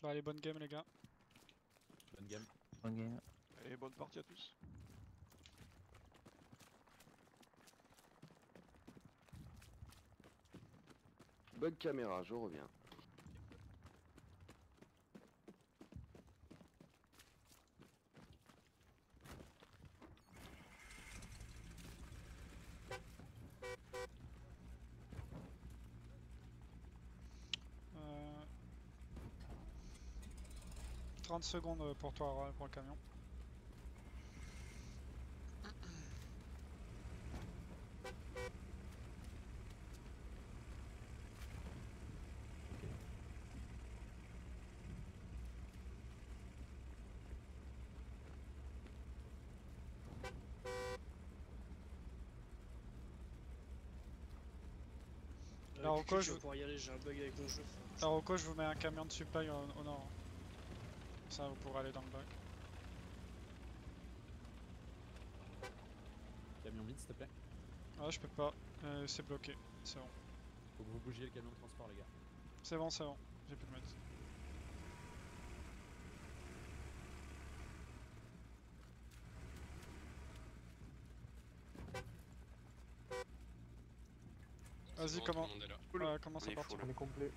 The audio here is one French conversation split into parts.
Bah allez, bonne game les gars. Bonne game. Bonne game. Et bonne partie à tous. Bug caméra, je reviens. Euh... 30 secondes pour toi pour le camion. La Rocco, je pour y aller, j'ai un bug avec mon jeu. je vous mets un camion de supply au nord. Ça, vous pourrez aller dans le bac. Camion vide s'il te plaît. Ah, je peux pas. C'est bloqué. C'est bon. Faut que vous bougiez le camion de transport les gars. C'est bon, c'est bon. J'ai pu le mettre. Vas-y, bon, comment tout le monde est là. commence à partir. On est complet.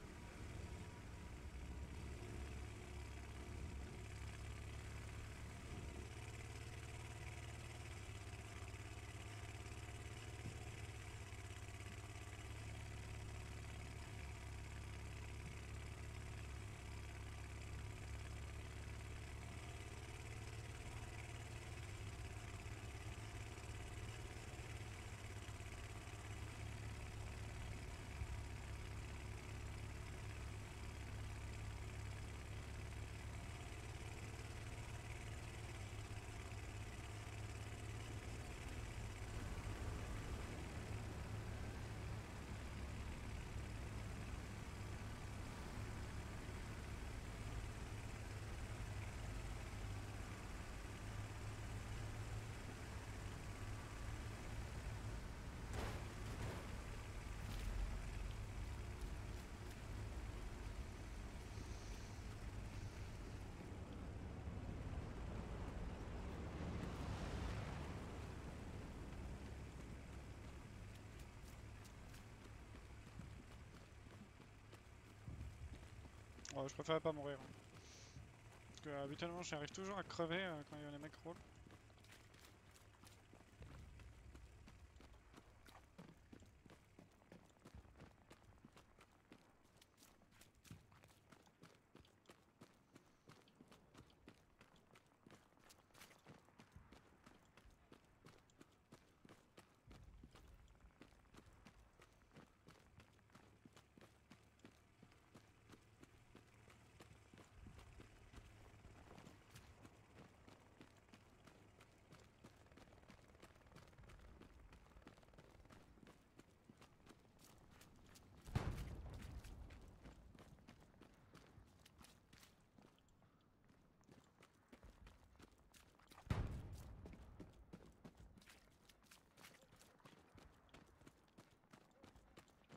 Ouais, je préférais pas mourir. Parce que habituellement, j'arrive toujours à crever quand les mecs roulent.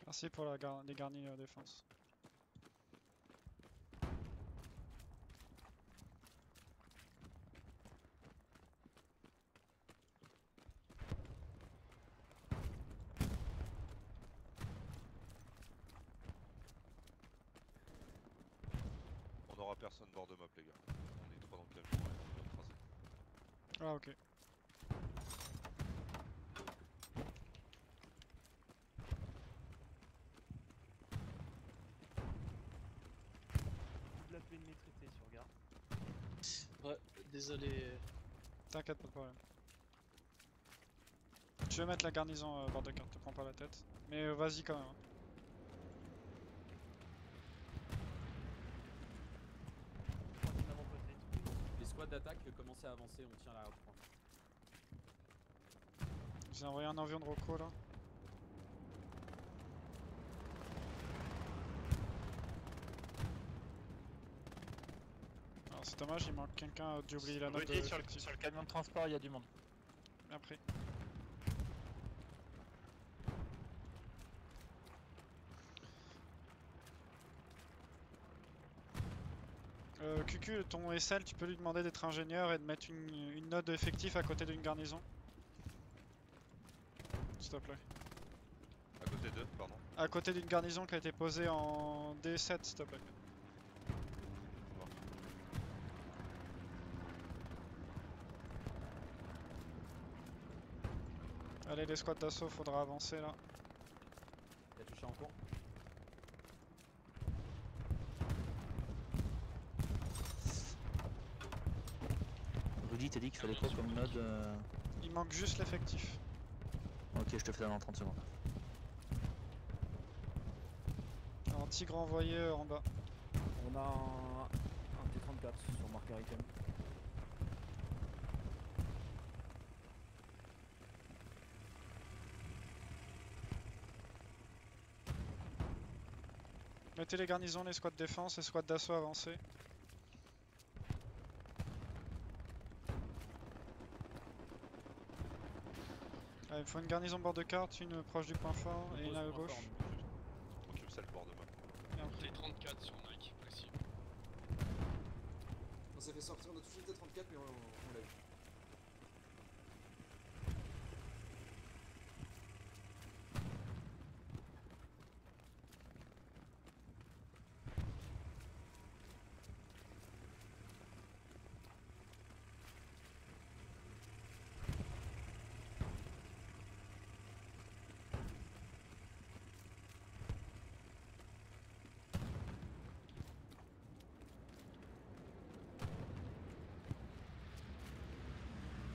Merci pour les garnis défense. On aura personne bord de map les gars. On est 3 dans le camion, on va écraser. Ah, ok. La plaine maîtrisée sur garde. Ouais, désolé. T'inquiète, pas de problème. Je vais mettre la garnison bord de carte, te prends pas la tête. Mais vas-y quand même. Hein. Les squads d'attaque commencent à avancer, on tient la point. J'ai envoyé un avion de Rocco là. Alors c'est dommage, il manque quelqu'un d'oublier la note de sur le camion de transport, il y a du monde. Bien pris. QQ, ton SL, tu peux lui demander d'être ingénieur et de mettre une note d'effectif à côté d'une garnison. S'il te plaît. À côté d'eux, pardon. À côté d'une garnison qui a été posée en D7, s'il te plaît. Allez, les squads d'assaut, faudra avancer là. T'as touché en cours. Rudy, t'as dit qu'il fallait quoi comme node Il manque juste l'effectif. Ok, je te fais ça dans 30 secondes. Un tigre envoyé en bas. On a un T34 sur marqueur item. Mettez les garnisons, les squads défense, les squads d'assaut avancés. Ah, il me faut une garnison bord de carte, une proche du point fort et une à gauche. Occupe celle bord de map. Et après. T34 sur Nike, précis. On s'est fait sortir, on a touché T34 mais on l'a eu.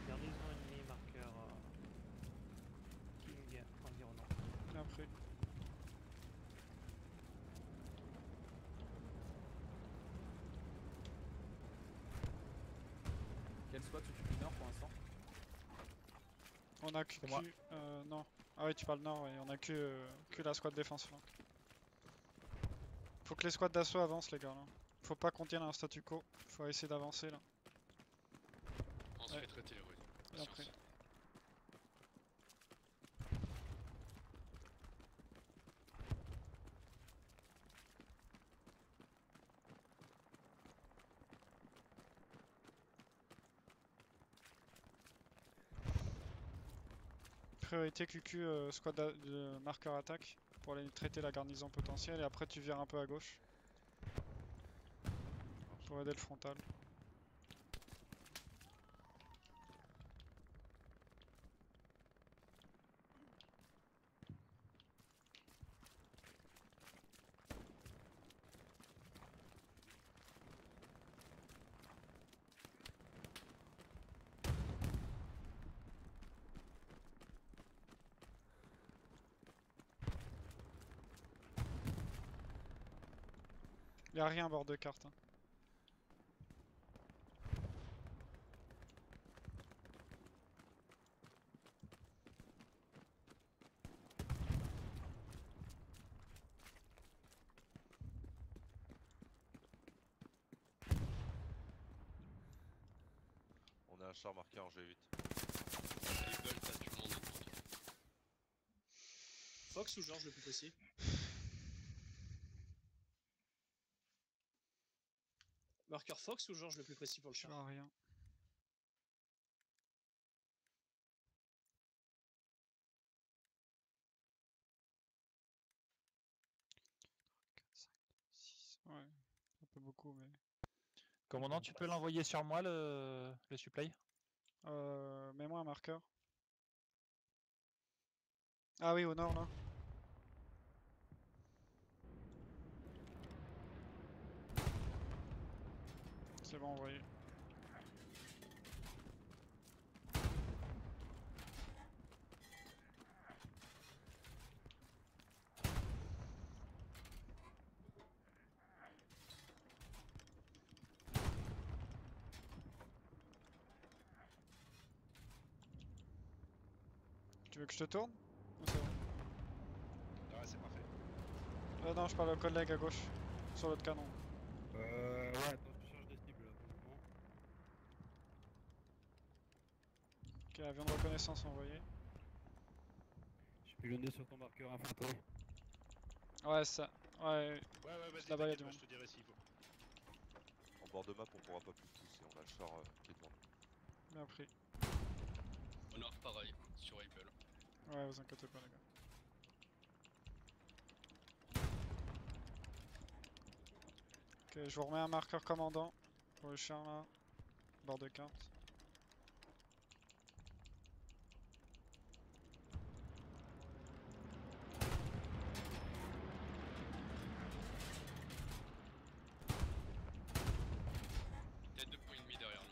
Garnison ennemie, marqueur King environnant. Et après. Quel squad s'occupe du nord pour l'instant? On a que. moi. Non. Ah oui, tu parles nord, ouais. On a que la squad défense flanc. Faut que les squads d'assaut avancent, les gars. Là. Faut pas qu'on tienne un statu quo. Faut essayer d'avancer là. On se Ouais. fait traiter, oui. Et Patience. après. Priorité QQ squad de marqueur attaque pour aller traiter la garnison potentielle et après tu vires un peu à gauche pour aider le frontal. Y'a rien à bord de carte. Hein. On a un char marqué en G8. Ils veulent, t'as du monde. Fox ou George le plus précis? Marqueur Fox ou George le plus précis pour le Je char? vois rien. Ouais, un peu beaucoup, mais. Commandant, tu peux l'envoyer sur moi le supply? Mets-moi un marqueur. Ah oui, au nord là. C'est bon, envoyé. Tu veux que je te tourne? Ou c'est bon? Ouais, c'est parfait. Non, je parle au collègue à gauche, sur l'autre canon. Ouais, attends, je change de cible là pour le moment. Ok, avion de reconnaissance envoyé. Je suis pilonné sur ton marqueur infanterie. Ouais, ça. Ouais, Ouais, vas-y, là-bas, y a t'inquiète, du moi, monde. je te dirai s'il faut. bord de map, on pourra pas plus pousser. On a le char qui est devant nous. Bien pris. Au nord, pareil, sur Apple. Ouais, vous inquiétez pas, les gars. Ok, je vous remets un marqueur commandant pour le char là. Bord de carte. Tête de pont ennemi derrière nous.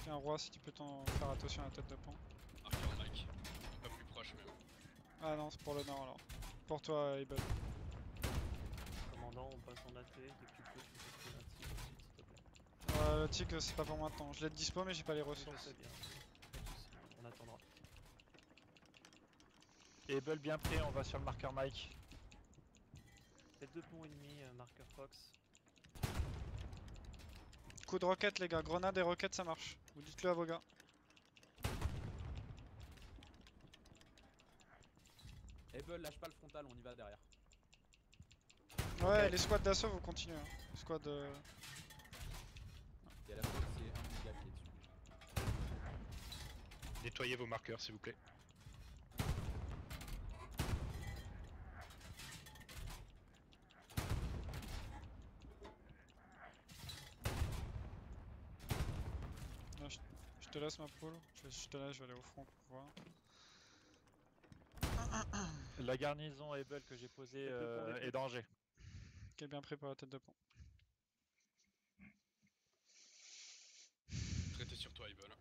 Tiens, roi, si tu peux t'en faire attention à la tête de pont. Marqueur Mike. Pas plus proche même. Ah non, c'est pour le nord alors. Pour toi, Abel. Commandant, on passe en AT, dès que tu peux, tu peux trouver un tir ensuite, s'il te plaît. Le tigre, c'est pas pour maintenant. Je l'ai de dispo, mais j'ai pas les Oui, je ressources. sais bien. Pas de soucis, on attendra. Able bien prêt, on va sur le marqueur Mike. Tête de pont ennemi, marqueur Fox. Coup de roquette, les gars. Grenade et roquette, ça marche. Vous dites-le à vos gars. Able, lâche pas le frontal, on y va derrière. Ouais, les squads d'assaut, vous continuez. Hein. Squad. Et à la fois, c'est un gars qui est dessus. Nettoyez vos marqueurs s'il vous plaît. Là, je te laisse ma poule. Je te laisse, je vais aller au front pour voir. La garnison Able que j'ai posée est danger. Qui est bien pris pour la tête de pont. Traité sur toi, Apple.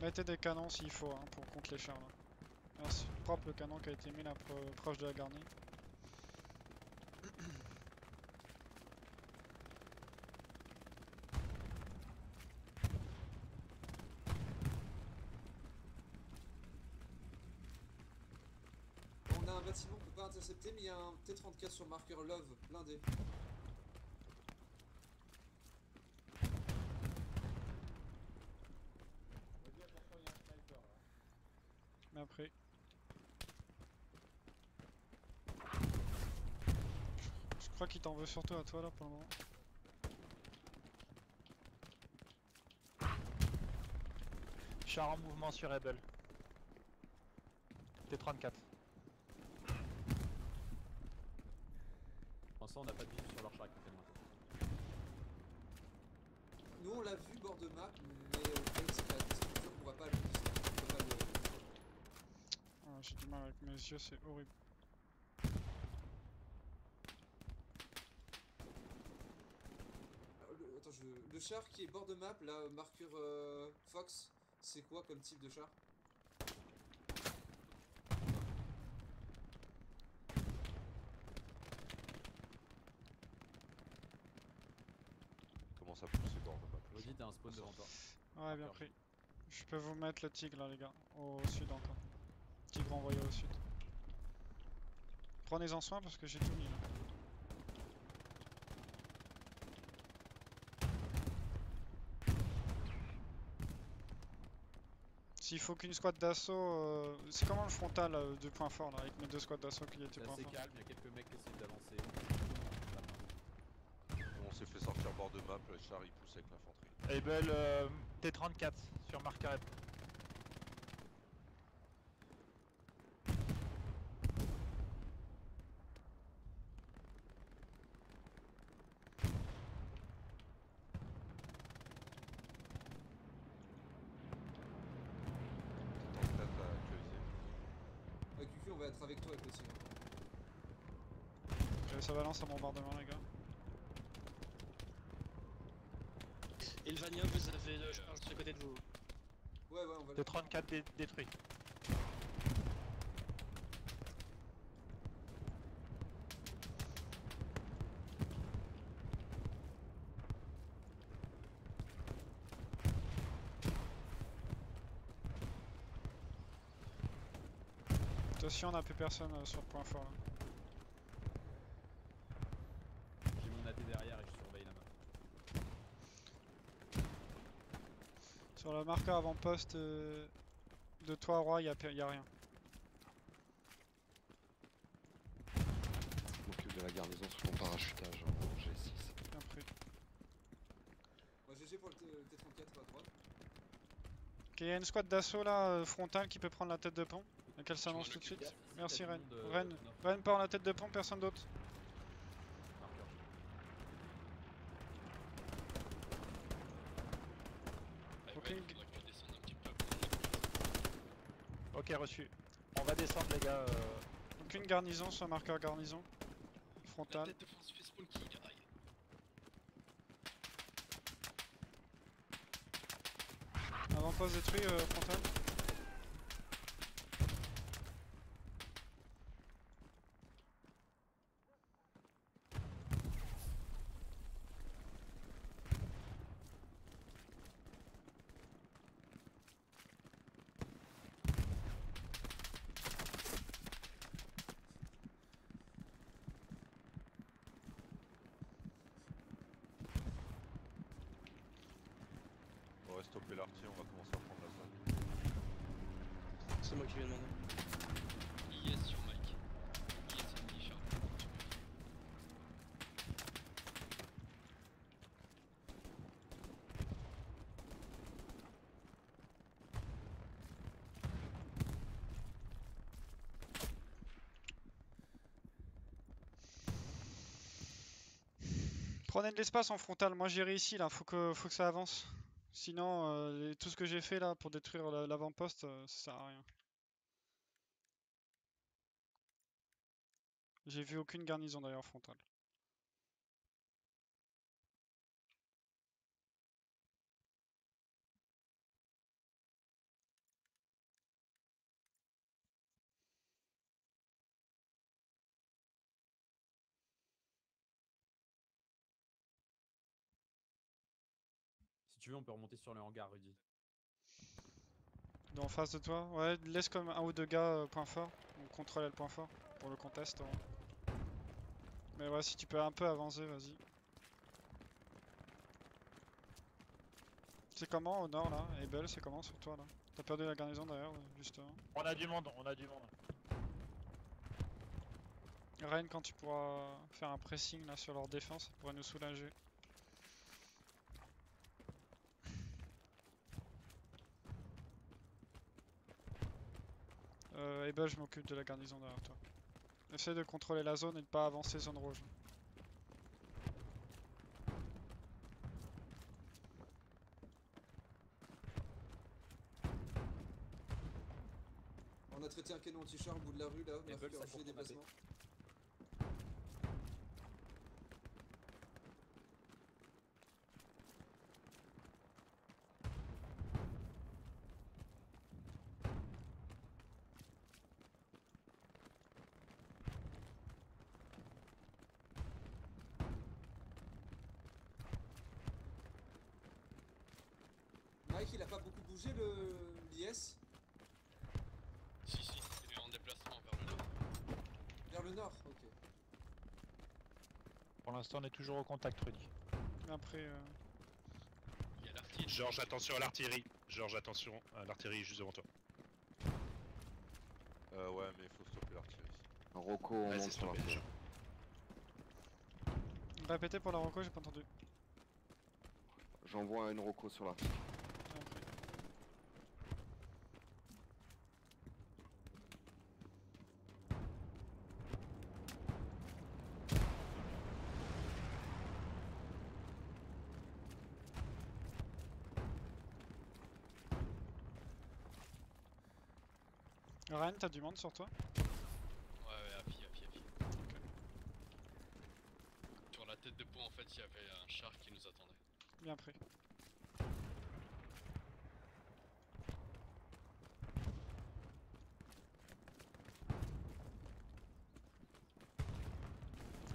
Mettez des canons s'il faut hein, pour contre les chars là. Merci. Propre le canon qui a été mis là proche de la garnie. On a un bâtiment qu'on peut pas intercepter, mais il y a un T-34 sur marqueur Love, blindé. Bien pris. Je crois qu'il t'en veut surtout à toi là pour le moment. Char en mouvement sur Able. T34. Pour l'instant, on n'a pas de visu sur leur char qui fait loin. Nous on l'a vu bord de map, mais le problème c'est qu'il y a des structures qu'on voit pas à long distance. On peut pas le... Ah, j'ai du mal avec mes yeux, c'est horrible. Alors, attends, le char qui est bord de map, là, marqueur Fox, c'est quoi comme type de char? Comment ça pousser bord de map là, Audi, t'as un spawn devant toi. Ouais, bien Marqueur. pris. Je peux vous mettre le tigre là, les gars. Au sud encore. Tigre envoyé au sud. Prenez-en soin parce que j'ai tout mis là. S'il faut qu'une squad d'assaut. C'est comment le frontal de point fort là, avec mes deux squads d'assaut qui étaient C'est point assez fort. calme, il y a quelques mecs qui essaient d'avancer. On s'est fait sortir bord de map, le char il pousse avec l'infanterie. Able T34 sur marqueur Able. T34 à actualiser. QQ, on va être avec toi avec le tigre. Ça balance à bombardement les gars. Elvania, vous avez le charge à côté de vous. Ouais, on va le... T34 détruit. De toute Ceci, on n'a plus personne sur le point fort. Là. J'ai mon AT derrière et je surveille la map. Sur le marqueur avant-poste de toi, Roi, y a rien. Je m'occupe de la garnison sur ton parachutage en G6. Bien pris. Moi GG pour le T34 à droite. Ok, y a une squad d'assaut là, frontale, qui peut prendre la tête de pont. Et qu'elle s'annonce tout de suite. Ici, Merci t'as Ren. du monde, Ren, nord. Ren part la tête de pont, personne d'autre. Marqueur. Ah, Ok. ouais, il faudrait que tu descendes un petit peu. Ok, reçu. On va descendre, les gars. Aucune garnison sur marqueur garnison. La Frontale. tête de France fait spawn kill, aïe. Avant-poste détruit, frontale. On va stopper l'arty, on va commencer à prendre la zone. C'est moi qui lui ai demandé. IS sur Mike. IS et Sharp. Prenez de l'espace en frontal, moi j'irai ici là, faut que ça avance. Sinon, tout ce que j'ai fait là pour détruire l'avant-poste, ça sert à rien. J'ai vu aucune garnison d'ailleurs frontale. Si tu veux, on peut remonter sur le hangar, Rudy. En face de toi, ouais, laisse comme un ou deux gars point fort. On contrôle le point fort pour le contest. Ouais. Mais ouais, si tu peux un peu avancer, vas-y. C'est comment au nord là? Ebel, c'est comment sur toi là? T'as perdu la garnison d'ailleurs, justement. On a du monde, on a du monde. Ren, quand tu pourras faire un pressing là sur leur défense, ça pourrait nous soulager. Ebel, je m'occupe de la garnison derrière toi. Essaye de contrôler la zone et de pas avancer zone rouge. On a traité un canon anti-char au bout de la rue là, Et marqueur Bull, ça G court déplacement. Mike il a pas beaucoup bougé l'IS Si, il est en déplacement vers le nord. vers le nord, ok. Pour l'instant, on est toujours au contact, Rudy. Après, Il y a l'artillerie. Georges, attention à l'artillerie. Georges, attention à l'artillerie juste devant toi. Ouais, mais il faut stopper l'artillerie. Rocco, on Ouais, monte c'est sur stoppé l'artillerie. déjà. répétez pour la reco, j'ai pas entendu. J'envoie une Rocco sur l'artillerie. Après. Ryan, t'as du monde sur toi? Ouais, à pied. Sur la tête de pont, en fait, il y avait un char qui nous attendait. Bien pris.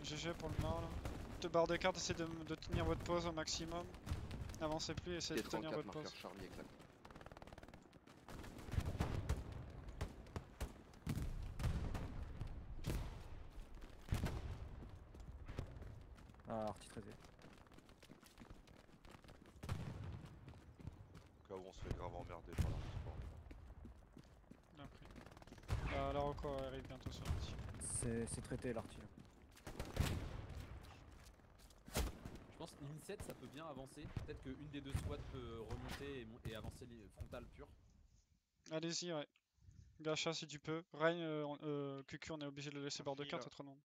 GG pour le nord là. De barre de carte, essayez de tenir votre pause au maximum. Avancez plus, essayez de tenir T34 votre marqueur pause. Charlie exact. 13 Au cas où on se fait grave emmerder par la respawn. Bien pris. La Roco arrive bientôt sur l'arty. C'est traité l'arty. Je pense que l'In7 ça peut bien avancer. Peut-être qu'une des deux squads peut remonter et avancer frontal pur. Allez-y, ouais. Gacha si tu peux. Rain, QQ, on est obligé de le laisser bord de Merci, carte là. autrement.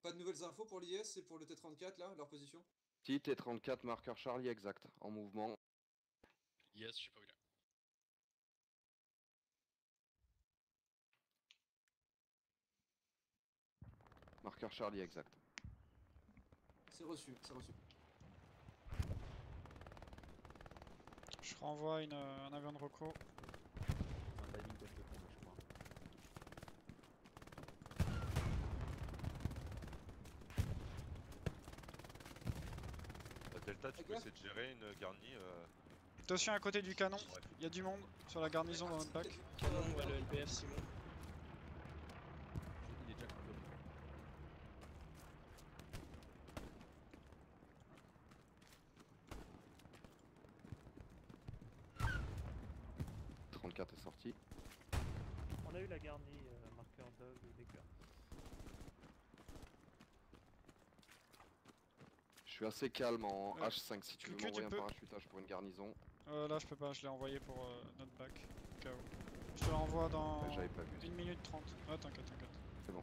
Pas de nouvelles infos pour l'IS et pour le T34 là, leur position? Si, T34, marqueur Charlie exact, en mouvement. Yes, je sais pas où il est. Marqueur Charlie exact. C'est reçu, c'est reçu. Je renvoie un avion de Roco. Un timing tête de pont, je crois. Delta, tu peux essayer de gérer une garnie. Attention à côté du canon, il y a du monde sur la garnison dans notre bac. Canon, ouais, le LPF, Simon. Il est déjà contrôlé. 34 est sorti. On a eu la garnie, marqueur Dog et Baker. Je suis assez calme en Ouais. H5 si tu veux QQ, tu m'envoyer un peux. parachutage pour une garnison. Là je peux pas, je l'ai envoyé pour notre bac. Au cas où. Je te l'envoie dans Ouais, j'avais pas vu. 1 minute 30. Ah t'inquiète, t'inquiète. C'est bon.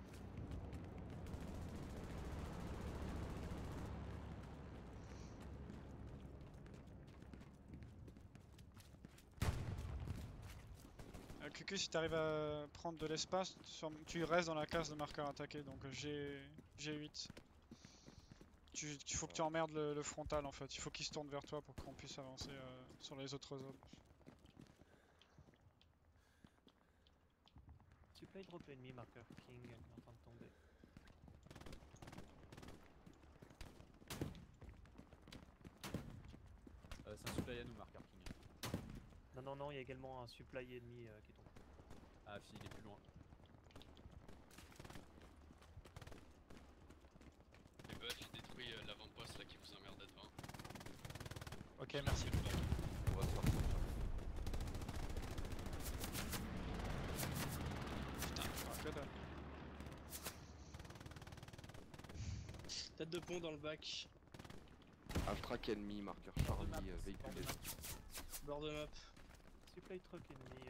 QQ si t'arrives à prendre de l'espace, tu restes dans la case de marqueur attaqué, donc G8. Il faut que tu emmerdes le frontal en fait, il faut qu'il se tourne vers toi pour qu'on puisse avancer sur les autres zones. Supply drop ennemi, marqueur King, elle est en train de tomber. C'est un supply à nous, marqueur King. Non, il y a également un supply ennemi qui tombe. Ah, si, il est plus loin. Les buffs, j'ai détruit l'avant-poste là qui vous emmerdait devant. Ok, merci. On va se faire Putain, que dalle. Tête de pont dans le bac. H-track ennemi, marqueur Charlie, véhiculé. Bord de map. Supply truck ennemi.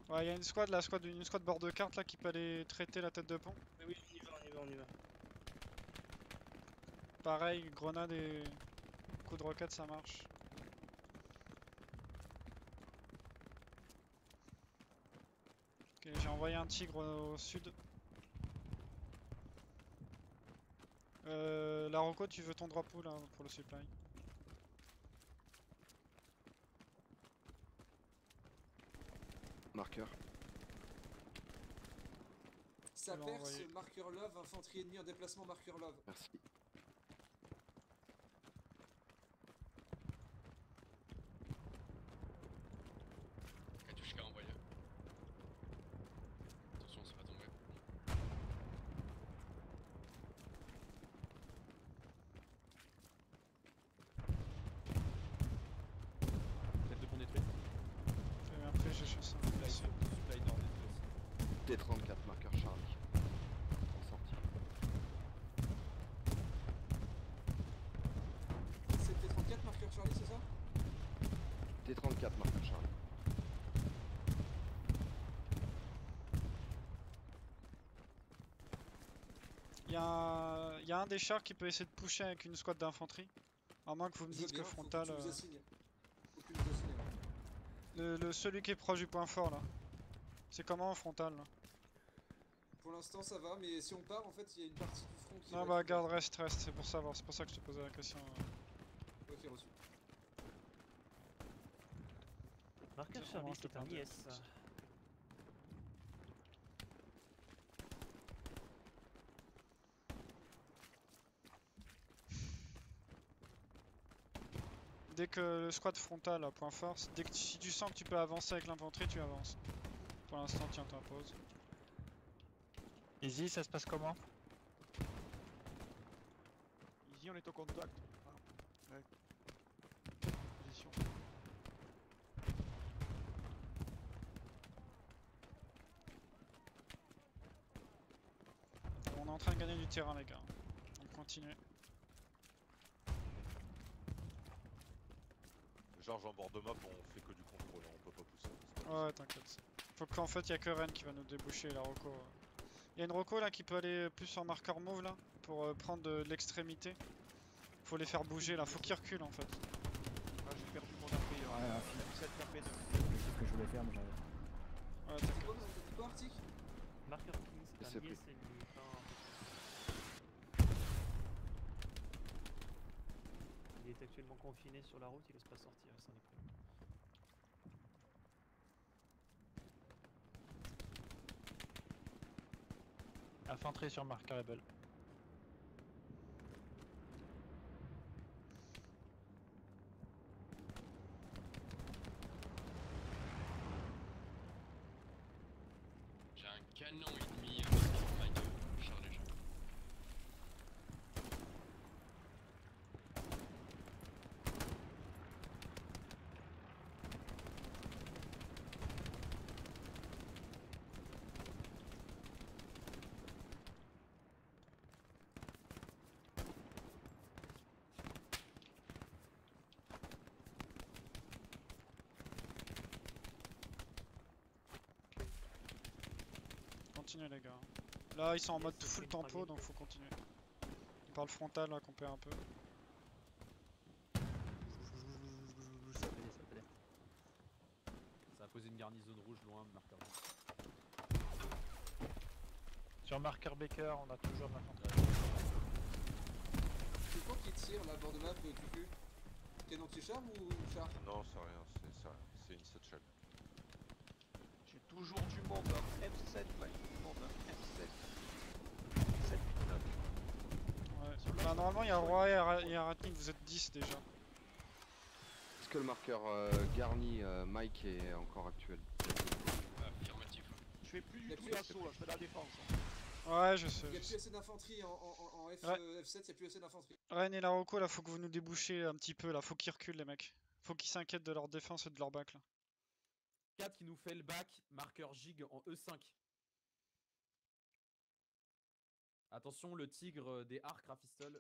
Ouais, il y a une squad bord de carte là qui peut aller traiter la tête de pont. Mais oui, on y va. Pareil, grenade et coup de roquette ça marche. Ok, j'ai envoyé un tigre au sud. La Roco, tu veux ton drop où là pour le supply? Marqueur. Ça Je vais perce, envoyer. marqueur love, infanterie ennemie en déplacement, marqueur love. Merci. Katushka envoyé. Attention, ça va tomber. Tête de pont détruite. J'ai bien pris, j'ai chassé un Supply, blessé. supply nord détruit aussi. T34, marqueur Charlie. En sortie. C'est T34, marqueur Charlie, c'est ça? T34, marqueur Charlie. Il y a un des chars qui peut essayer de pusher avec une squad d'infanterie. À moins que vous me Je veux dites que bien, frontal. faut que tu nous assignes. Faut que tu nous assignes, ouais. Celui qui est proche du point fort là. C'est comment frontal là? Pour l'instant ça va, mais si on part, en fait, il y a une partie du front qui Non va bah être- garde, reste, c'est pour savoir, c'est pour ça que je te posais la question. Ok, reçu. Marqueur Vraiment, Charlie, je te c'est un prends deux. IS. dès que le squad frontal à point fort, si tu sens que tu peux avancer avec l'infanterie, tu avances. Pour l'instant, tiens, t'imposes. Easy, ça se passe comment? Ici on est au contact. Ah, ouais. Position. On est en train de gagner du terrain, les gars. Donc continuez. Georges en bord de map, on fait que du contrôle, hein, on peut pas pousser. Ouais, t'inquiète. Faut qu'en fait, il y a que Ren qui va nous déboucher la Rocco. Il y a une Rocco là qui peut aller plus en marqueur mauve là pour prendre de l'extrémité. Faut les faire bouger là, faut qu'ils reculent en fait. Ah, j'ai perdu mon AP. Ouais, M7 AP2. C'est ce que je voulais faire, mais j'arrive. Ouais, T'as t'inquiète. dit quoi, Arctic? Marqueur King, c'est un SCP. IS et une lutin. Il est actuellement confiné sur la route, il laisse pas sortir, il s'en est pris. Infanterie sur marqueur label. J'ai un canon ennemi sur ma gueule, chargé. Continuez les gars. Là ils sont en mode full tempo donc faut continuer. On parle frontal là qu'on perd un peu. Ça fait des, ça fait des. Ça a posé une garnison rouge loin de marqueur. Sur marqueur Baker, on a toujours l'infanterie. C'est quoi qui tire là, bord de map, QQ? Canon anti-char ou char? Non, c'est rien, c'est une satchel. J'ai toujours du monde. Hein. M7, mec. Du monde. Hein. M7. 7, 9. Ouais. Bah normalement il y a Roi et Aratnik, vous êtes 10 déjà. Est-ce que le marqueur garni Mike est encore actuel? Affirmatif. Je fais plus Y a du tout plus- d'assaut là, je fais de la défense. Hein. Ouais je sais. Y'a je plus sais. assez d'infanterie en F, Ouais. F7, y'a plus assez d'infanterie. Ren et la Rocco là faut que vous nous débouchiez un petit peu là, faut qu'ils reculent les mecs. Faut qu'ils s'inquiètent de leur défense et de leur back là. 4 qui nous fait le back, marqueur Gig en E5. Attention, le tigre des arcs rafistole.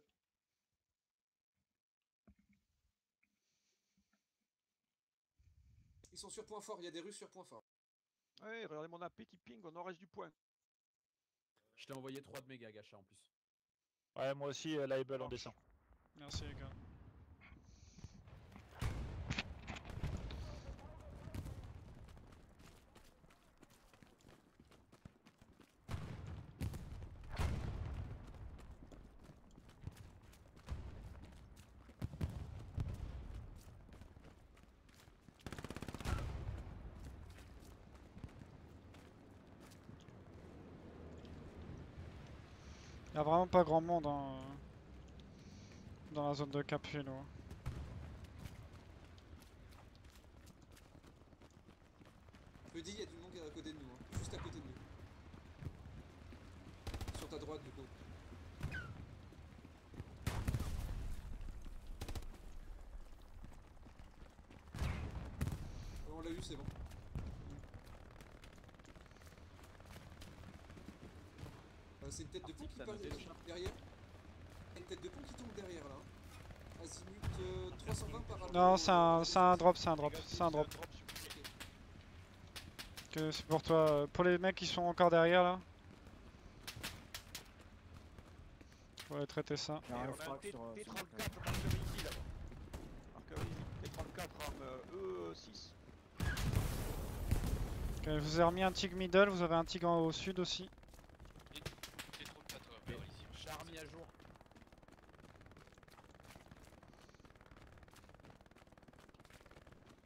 Ils sont sur point fort, il y a des Russes sur point fort. Ouais, regardez mon AP qui ping au nord-est du point. Je t'ai envoyé 3 de méga gacha en plus. Ouais, moi aussi, label on descend. Merci les gars. Y'a vraiment pas grand monde hein, dans la zone de Capullo. Je dis, il y a du monde à côté de nous, hein. Juste à côté de nous. Sur ta droite du coup. On l'a eu, c'est bon. C'est une tête de pont qui t'as passe noté le char derrière. Une tête de pont qui tombe derrière là. Azimut 320 par rapport. Non, c'est un drop, c'est un drop, c'est un drop. Que c'est pour toi, pour les mecs qui sont encore derrière là. Faut aller traiter ça. Il y a Et un on a un frac sur. T34 marqueur. marqueur ici là-bas. Marqueur ici. T34 en E6. Ok, je vous ai remis un tig middle, vous avez un tig au sud aussi. T34 par ici. Char mis à jour.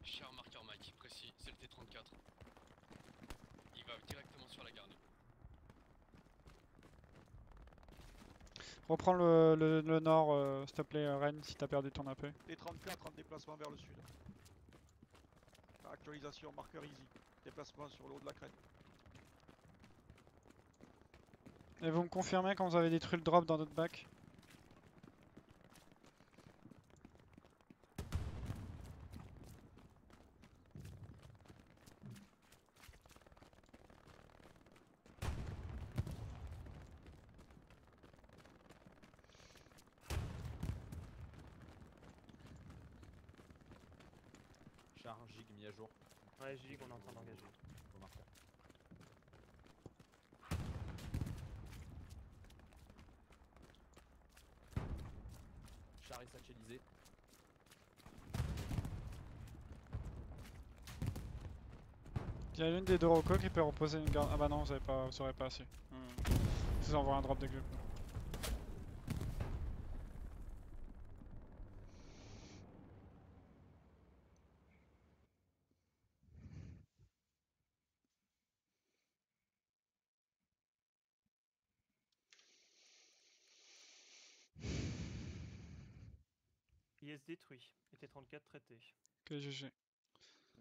Char marqueur Mike, précis, c'est le T34. Il va directement sur la garnie. Reprends le nord, s'il te plaît, Rennes, si t'as perdu ton AP. T34 en déplacement vers le sud. Actualisation, marqueur easy. Déplacement sur le haut de la crête. Et vous me confirmez quand vous avez détruit le drop dans notre bac? Char, gig mis à jour. Ouais, j'ai dit qu'on est en train d'engager. Au marqueur. Char est satchelisé. Il y a l'une des deux Rocco qui peut reposer une garde. Ah bah non, vous aurez pas assez. Je vous envoie un drop de gueule. IS détruit. Et T34 traité. Ok, GG.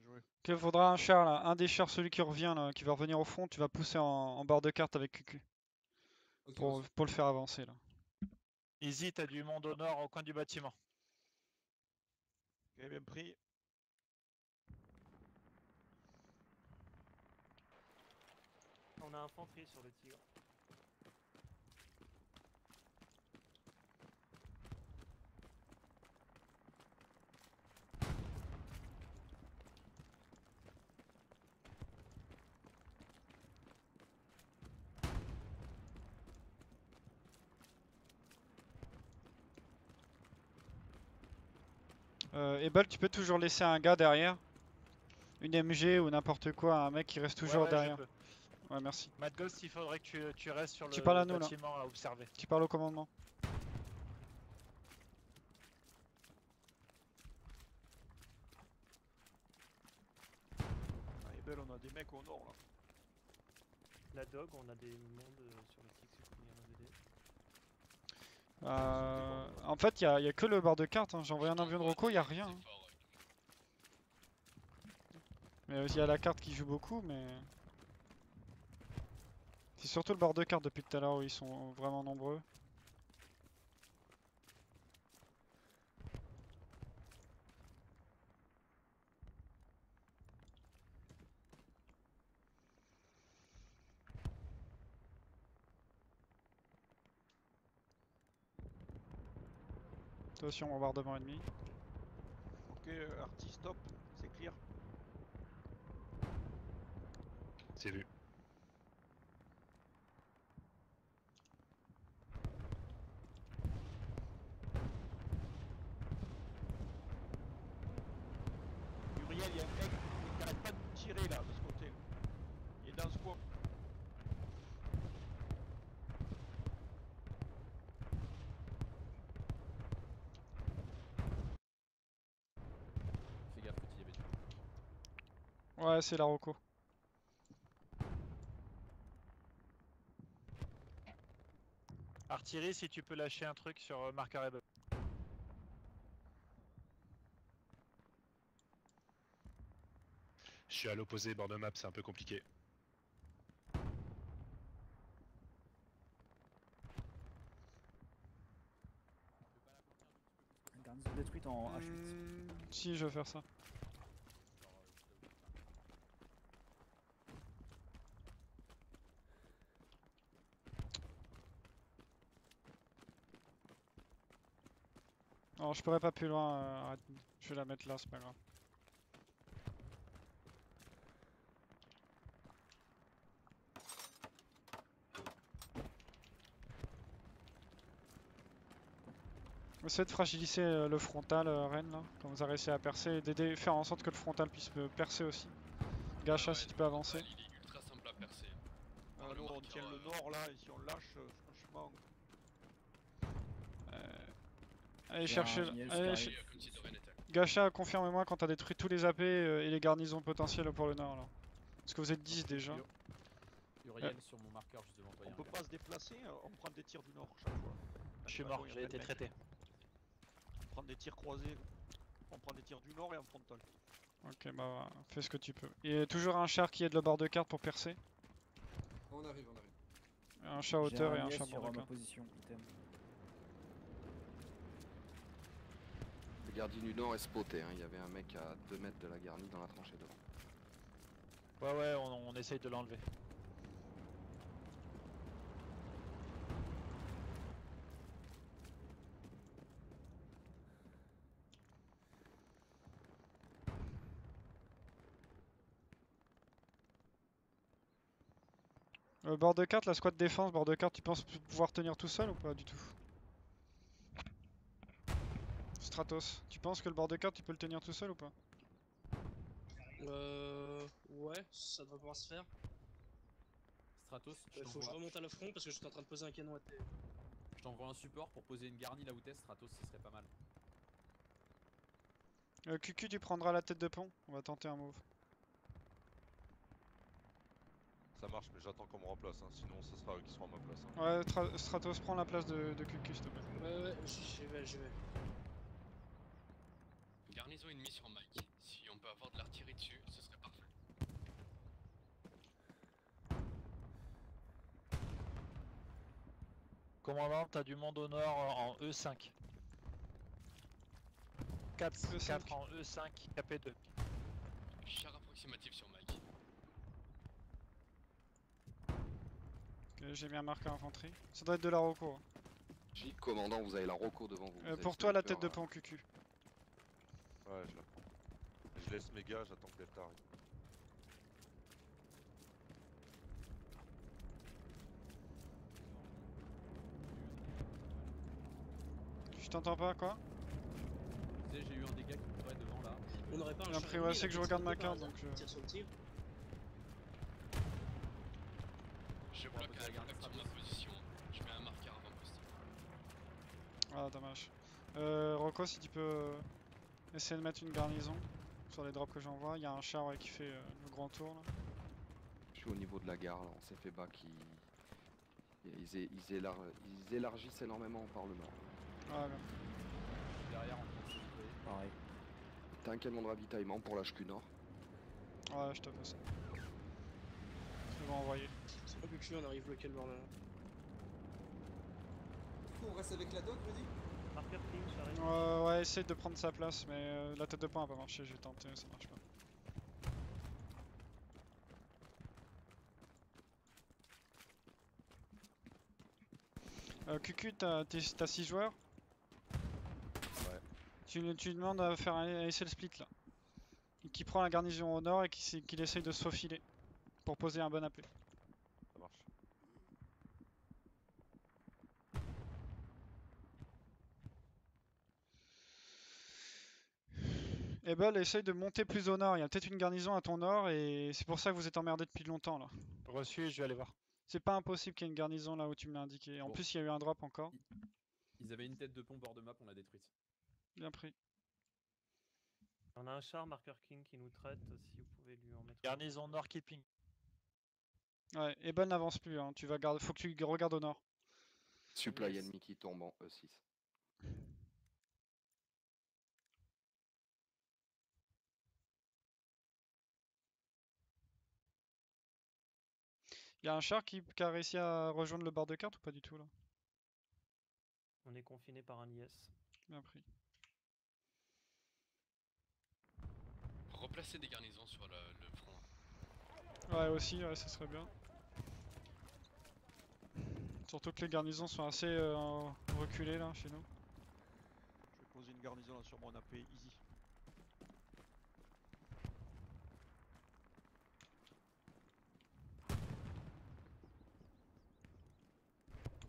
Joué. Ok, faudra un char là. Un des chars, celui qui revient là, qui va revenir au front, tu vas pousser en bord de carte avec QQ. Ok, Pour le faire avancer là. Easy, t'as du monde au nord au coin du bâtiment. Ok, bien pris. On a infanterie sur le tigre. Ebal, tu peux toujours laisser un gars derrière. Une MG ou n'importe quoi, un mec qui reste toujours Ouais, derrière. je peux. Ouais, merci. Mad Ghost, il faudrait que tu restes sur Tu le parles à nous, là. bâtiment à observer. Tu parles au commandement. Ah, et belle, on a des mecs au nord là. La dog, on a des mondes sur le tigre, si vous voulez nous aider. En fait, il y a que le bar de carte. Hein. J'ai envoyé un avion de Rocco, il y a rien. Hein. Mais il y a la carte qui joue beaucoup, mais. C'est surtout le bar de carte depuis tout à l'heure où ils sont vraiment nombreux. Attention, bombardement ennemi. Ok, arty stop, c'est clear. C'est vu. Uriel, il y a un mec qui arrête pas de tirer là, de ce côté. Il est dans ce coin. Fais gaffe qu'il y avait du coup. Ouais, c'est la Rocco. Artillerie, si tu peux lâcher un truc sur marqueur Ebel. Je suis à l'opposé, bord de map, c'est un peu compliqué. Garnison détruite en H8. Si, je vais faire ça. Non, je pourrais pas plus loin, arrête. Je vais la mettre là, c'est pas grave. Essayez de fragiliser le frontal, Rennes, là, quand vous avez réussi à percer, et d'aider, faire en sorte que le frontal puisse percer aussi. Gacha, si tu peux avancer. Il est ultra simple à percer. Ah, nous on tient le nord là, et si on lâche, franchement. Allez chercher. Comme si de rien n'était. Gacha, confirme-moi quand t'as détruit tous les AP et les garnisons potentielles pour le nord là. Parce que vous êtes 10 déjà. Uriel sur mon marqueur juste devant toi. On peut pas se déplacer, on prend des tirs du nord chaque fois. Je suis Ouais, mort, bon, y a j'ai plein été de mecs. traité. On prend des tirs croisés. On prend des tirs du nord et en frontal. Ok, bah fais ce que tu peux. Et toujours un char qui aide le bord de carte pour percer. On arrive, on arrive. Un chat hauteur et un chat sur bord de ma carte. position, item. Le gardien du nord est spoté, hein. Il y avait un mec à 2 mètres de la garnie dans la tranchée devant. Ouais, ouais, on essaye de l'enlever. Bord de carte, la squad défense, bord de carte, tu penses pouvoir tenir tout seul ou pas du tout? Stratos, tu penses que le bord de carte tu peux le tenir tout seul ou pas? Ouais, ça devrait pouvoir se faire. Stratos, Faut que je remonte à le front parce que je suis en train de poser un canon à T. je t'envoie un support pour poser une garnie là où t'es, Stratos, ce serait pas mal. QQ, tu prendras la tête de pont, on va tenter un move. Ça marche, mais j'attends qu'on me remplace, hein. Sinon ce sera eux qui seront à ma place. Hein. Ouais, Stratos, prends la place de QQ s'il te plaît. Ouais, j'y vais, j'y vais. Garnison ennemie sur Mike. Si on peut avoir de l'artillerie dessus, ce serait parfait. Commandant, t'as du monde au nord en E5. 4 E5. en E5, KP2. Char approximatif sur Mike. Ok, j'ai mis un marqueur infanterie. Ça doit être de la Rocco. J, commandant, vous avez la Rocco devant vous. Vous avez Pour toi, la sniper, tête de pont, QQ. Ouais, je la prends. Je laisse mes gars, j'attends que Delta arrive. Je t'entends pas, quoi? Tu sais, j'ai eu un dégât qui courait devant là. On aurait pas un Bien char pris, ennemi, ouais, là, c'est que je qui regarde tire ma par carte, hasard, donc qui tire sur le tir. Je bloque un impact sur ma position. Je mets un marqueur avant-poste. Ah, dommage. Rocco, si tu peux essayer de mettre une garnison sur les drops que j'envoie. Il y a un char ouais, qui fait le grand tour là. Je suis au niveau de la gare, là. On s'est fait back. Ils élargissent énormément par le nord. Ah, bien. Derrière, on peut se jouer. Pareil. T'as un camion de ravitaillement pour l'HQ nord. Ouais, je te fais ça. C'est bon, envoyé. C'est pas que on arrive lequel bordel. Du coup, on reste avec la doc, je dis. Marqueur King, j'arrive. Ouais, essaye de prendre sa place, mais la tête de pont a pas marché, j'ai tenté, ça marche pas. QQ, t'as 6 joueurs? Ouais. Tu demandes à faire un essai le split là. Qui prend la garnison au nord et qu'il essaye de se faufiler pour poser un bon appel. Ça marche. Ebel, essaye de monter plus au nord. Il y a peut-être une garnison à ton nord et c'est pour ça que vous êtes emmerdé depuis longtemps là. Reçu, je vais aller voir. C'est pas impossible qu'il y ait une garnison là où tu me l'as indiqué. En Bon. plus, il y a eu un drop encore. Ils avaient une tête de pont bord de map, on l'a détruite. Bien pris. On a un char Marqueur King qui nous traite, si vous pouvez lui en mettre. Garnison nord keeping. Ouais, Ebel n'avance plus. Hein. Faut que tu regardes au nord. Supply Yes. ennemi qui tombe en E6. Il y a un char qui a réussi à rejoindre le bord de carte ou pas du tout là? On est confiné par un IS. Bien pris. Replacer des garnisons sur le front. Ouais, aussi, ouais, ça serait bien. Surtout que les garnisons sont assez reculées là chez nous. Je vais poser une garnison là sur mon AP easy.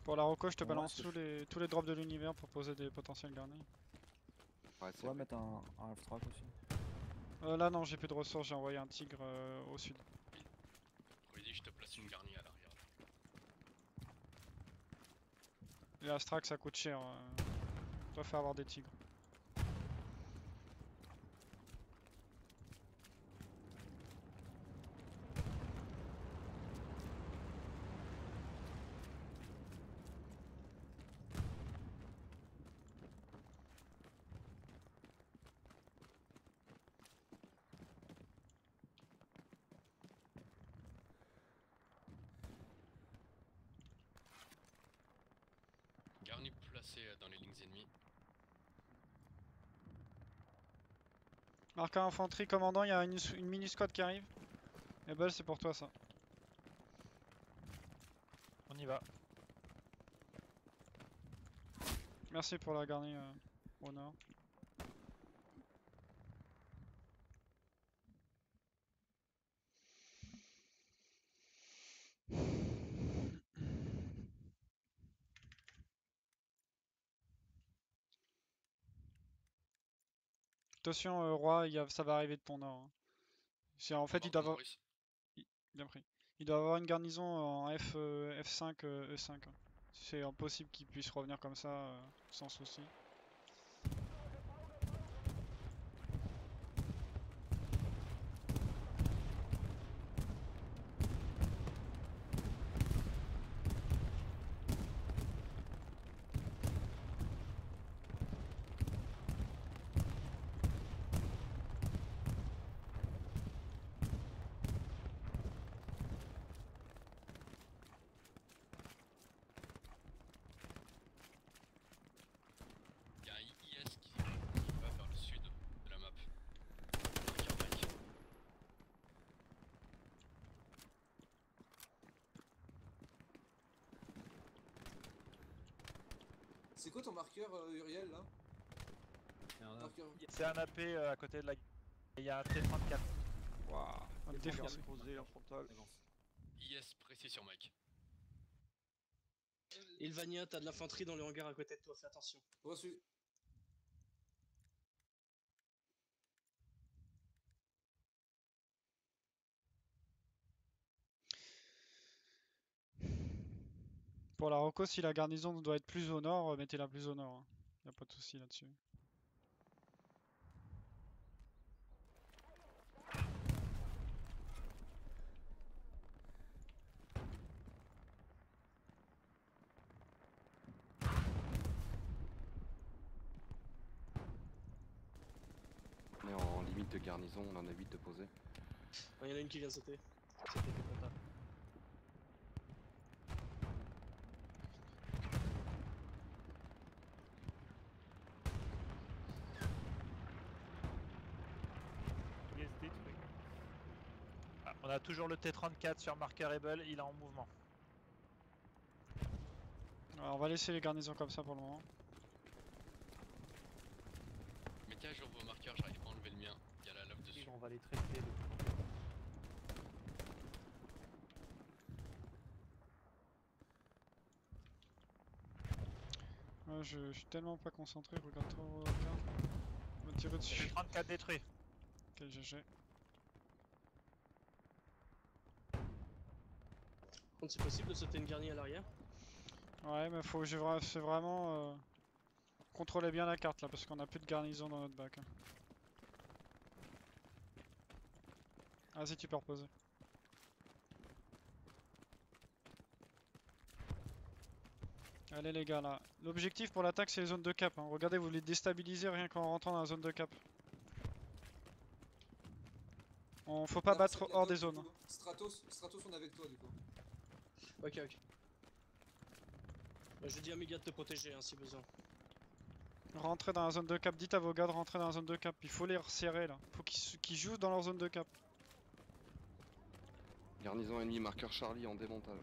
Pour la Rocco, je te Ouais, balance c'est tous les drops de l'univers pour poser des potentiels garnis. Ouais, On va mettre un F-Track aussi. Là non, j'ai plus de ressources, j'ai envoyé un tigre au sud. Rudy, je te place une garnie à l'arrière. Et Astrax ça coûte cher. Doit faire avoir des tigres. avancer dans les lignes ennemies. Marqueur infanterie commandant, il y a une mini squad qui arrive. Et bah c'est pour toi ça. On y va. Merci pour la garnie au nord. Attention roi, ça va arriver de ton nord. Hein. En fait il doit avoir... Bien pris. Il doit avoir une garnison en F5 E5. Hein. C'est impossible qu'il puisse revenir comme ça sans souci. Il y a un IS qui va vers le sud de la map. Marqueur Mike. C'est quoi ton marqueur Uriel là? Marqueur... C'est un AP à côté de la... Il y a un T34. Waouh, on défonce. Posé en frontal. IS précis sur Mike. Ilvania, t'as de l'infanterie dans le hangar à côté de toi, fais attention. Reçu. Pour la Rocco, si la garnison doit être plus au nord, mettez-la plus au nord. Hein. Y a pas de souci là-dessus. On est en limite de garnison, on en a 8 de posés. Il y en a une qui vient de sauter. C'était du contact. Yes, détruit. Ah, on a toujours le T34 sur marqueur Rebel, il est en mouvement. Alors, on va laisser les garnisons comme ça pour le moment. Mettez à jour vos marqueurs, j'arrive pas à enlever le mien. Il y a la lave dessus. On va les traiter. Ouais, je suis tellement pas concentré, je regarde trop la carte. On va tirer dessus. T34 détruit. Ok, GG. C'est possible de sauter une garnie à l'arrière? Ouais, mais c'est vraiment... contrôlez bien la carte là, parce qu'on a plus de garnison dans notre bac. Hein. Vas-y, tu peux reposer. Allez les gars là. L'objectif pour l'attaque c'est les zones de cap. Hein. Regardez, vous les déstabilisez rien qu'en rentrant dans la zone de cap. Faut pas battre hors des zones. Stratos, on est avec toi du coup. Ok, ok. Bah, je dis à mes gars de te protéger hein, si besoin. Rentrez dans la zone de cap. Dites à vos gars de rentrer dans la zone de cap. Il faut les resserrer là. Faut qu'ils jouent dans leur zone de cap. Garnison ennemie, marqueur Charlie en démontage.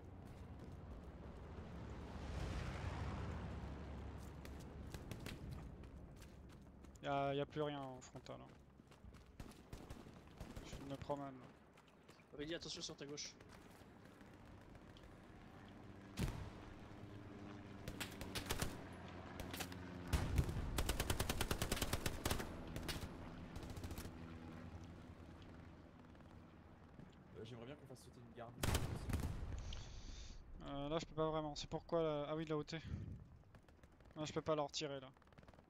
Y a plus rien en frontal. Hein. Je me promène. J'avais dit attention sur ta gauche. J'aimerais bien qu'on fasse sauter une garde. Là je peux pas vraiment. C'est pourquoi la... Ah oui, la OT. Non, je peux pas leur retirer là.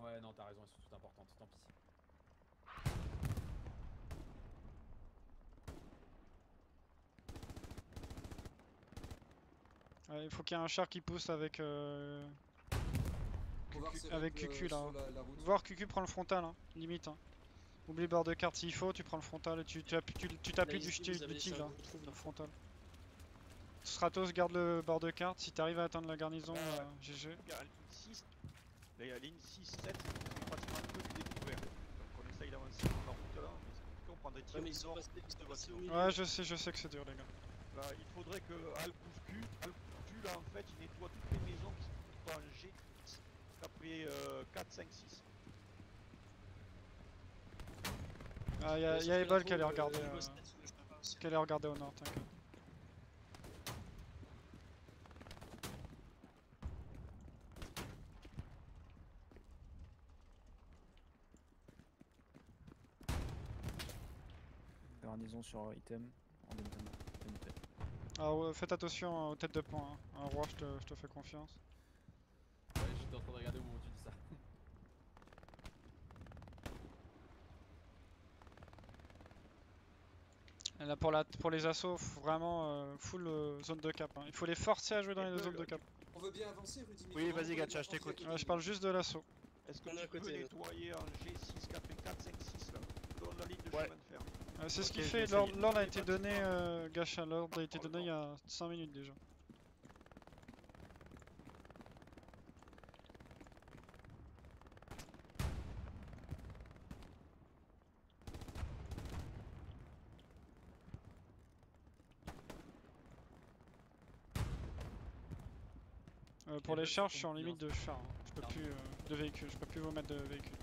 Ouais, non, t'as raison, elles sont toutes importantes, tant pis. Ouais, il faut qu'il y ait un char qui pousse avec avec QQ là. Voir QQ prend le frontal, hein, limite. Hein. Oublie bord de carte s'il faut, tu prends le frontal et tu t'appuies du tig là, le frontal. Stratos garde le bord de carte, si t'arrives à atteindre la garnison, GG. La ligne 6, 7, c'est pratiquement que du découvert. Donc on essaye d'avancer sur la route là, mais c'est compliqué, on prendrait tir Ouais, mais du ils sont nord passés, ils sont de passés au voiture. milieu. Ouais, je sais que c'est dur, les gars. Là, il faudrait que Al-Koufku, là en fait, il nettoie toutes les maisons qui sont en G après 4, 5, 6. Ah, y'a Ebol qui allait regarder au nord, t'inquiète. Garnison sur item en demi-tête. Ah ouais, faites attention aux têtes de pont, hein. Un roi, je te fais confiance. Ouais, j'étais en train de regarder au moment où tu dis ça. Et là pour les assauts, faut vraiment full zone de cap, hein. Il faut les forcer à jouer dans les zones de cap. On veut bien avancer, Rudy. mais Oui, comment vas-y, on Gacha, peut je t'écoute. avancer Ouais, je parle juste de l'assaut. Est-ce que On est à tu peux côté, là. nettoyer en G6, 4, 4, 5, 6 là, dans la ligne de Ouais. chemin de fer? C'est ce Ok, qu'il je fait, vais essayer. l'ordre a été donné, Gacha, l'ordre a été donné il y a 5 minutes déjà. Pour les charges, je suis en limite de char, hein. Je peux plus de véhicules, je peux plus vous mettre de véhicules.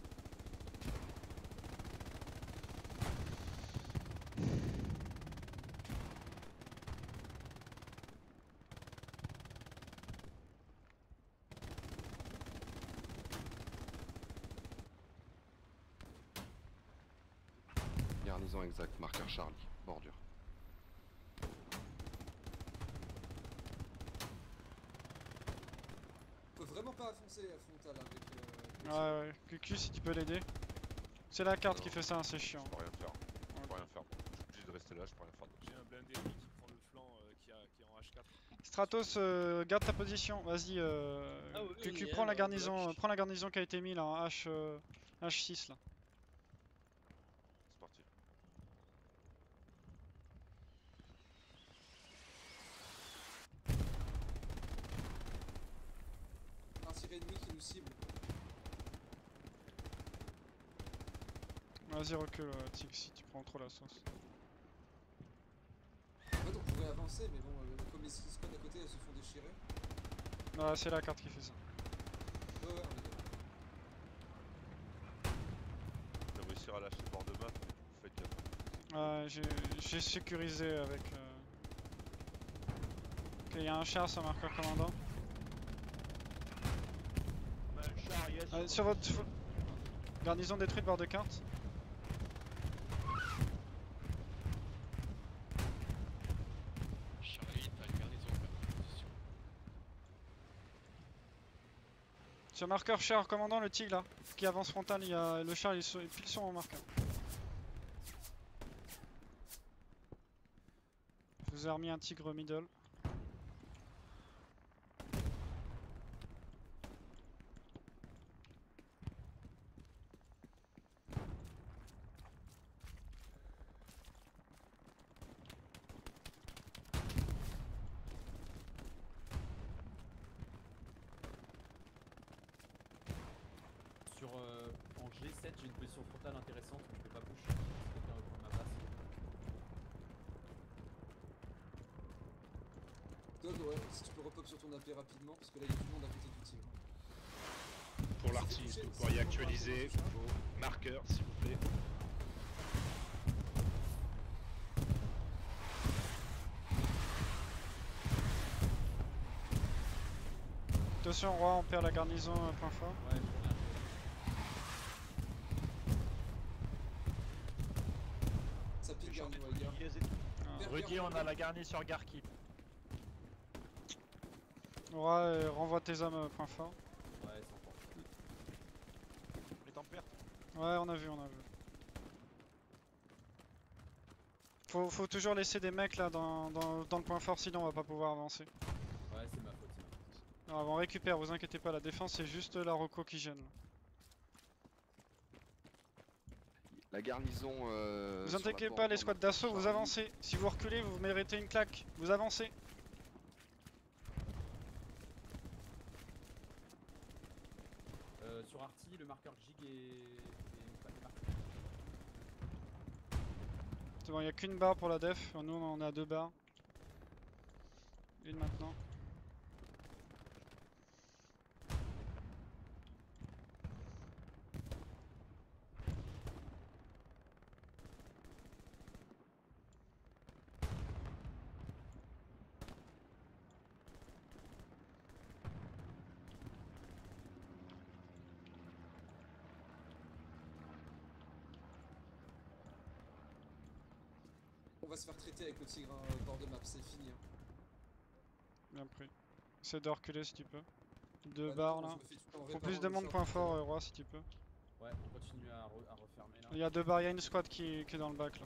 Garnison exact, marqueur Charlie, bordure. On peut vraiment pas avancer à frontal avec. Ouais, QQ si tu peux l'aider. C'est la carte qui fait ça, hein, c'est chiant. Je peux rien faire. Je peux rien faire. Je suis obligé de rester là, je peux rien faire. J'ai un blindé ennemi qui prend le flanc qui est en H4. Stratos, garde ta position, vas-y, Ah oui, QQ, on y est, prends la là, garnison, bloc. prends la garnison qui a été mise là en H6 là. C'est parti. Un tir ennemi qui nous cible. Vas-y, recule, Tig, si tu prends trop la sauce. En fait, on pourrait avancer, mais bon, comme les squads à côté elles se font déchirer. Ouais, c'est la carte qui fait ça. Ouais, on est d'accord. Je vais réussir à lâcher le bord de map, mais vous faites gaffe. Ouais, j'ai sécurisé avec. Ok, il y a un char sur marqueur commandant. On a un char, yes. Sur votre. Garnison détruite, bord de carte. Charlie, t'as une garnison en position. Sur marqueur char commandant, le tigre là, qui avance frontal, il y a le char, il est pile sur mon marqueur. Je vous ai remis un tigre middle. Sur en G7, j'ai une position frontale intéressante, mais je peux pas push. Si quelqu'un veut prendre ma place. Dog, ouais, si tu peux repop sur ton AP rapidement, parce que là il y a du monde à côté du tir. Pour l'artiste, vous pourriez actualiser vos marqueurs, s'il vous plaît. Attention, roi, on perd la garnison, point fort. Ouais, je reviens. Ça pique garni, ouais, gars. Yes, et Ah. Rudy, on a la garnie sur Garki. Roi, renvoie tes hommes, point fort. Ouais, sans force. on est en perte. Ouais, on a vu, on a vu. Faut toujours laisser des mecs là dans le point fort, sinon on va pas pouvoir avancer. Ouais, c'est ma faute, c'est ma faute. Alors, on récupère, vous inquiétez pas, la défense c'est juste la Rocco qui gêne. Là. La garnison. Vous sur la inquiétez pas, bordure les squads marqueur d'assaut, vous Charlie. avancez. Si vous reculez, vous méritez une claque. Vous avancez. Sur Arty, le marqueur Gig est marqué. C'est bon, il n'y a qu'une barre pour la def. Nous, on a 2 barres. Une maintenant. On va se faire traiter avec le tigre bord de map, c'est fini. Hein. Bien pris. Essaie de reculer si tu peux. 2 Bah barres non, là. je me fais tuer en Faut réparant plus de le monde short, point fort, Roi, si tu peux. Ouais, on continue à refermer là. Il y a 2 barres, il y a une squad qui est dans le bac là.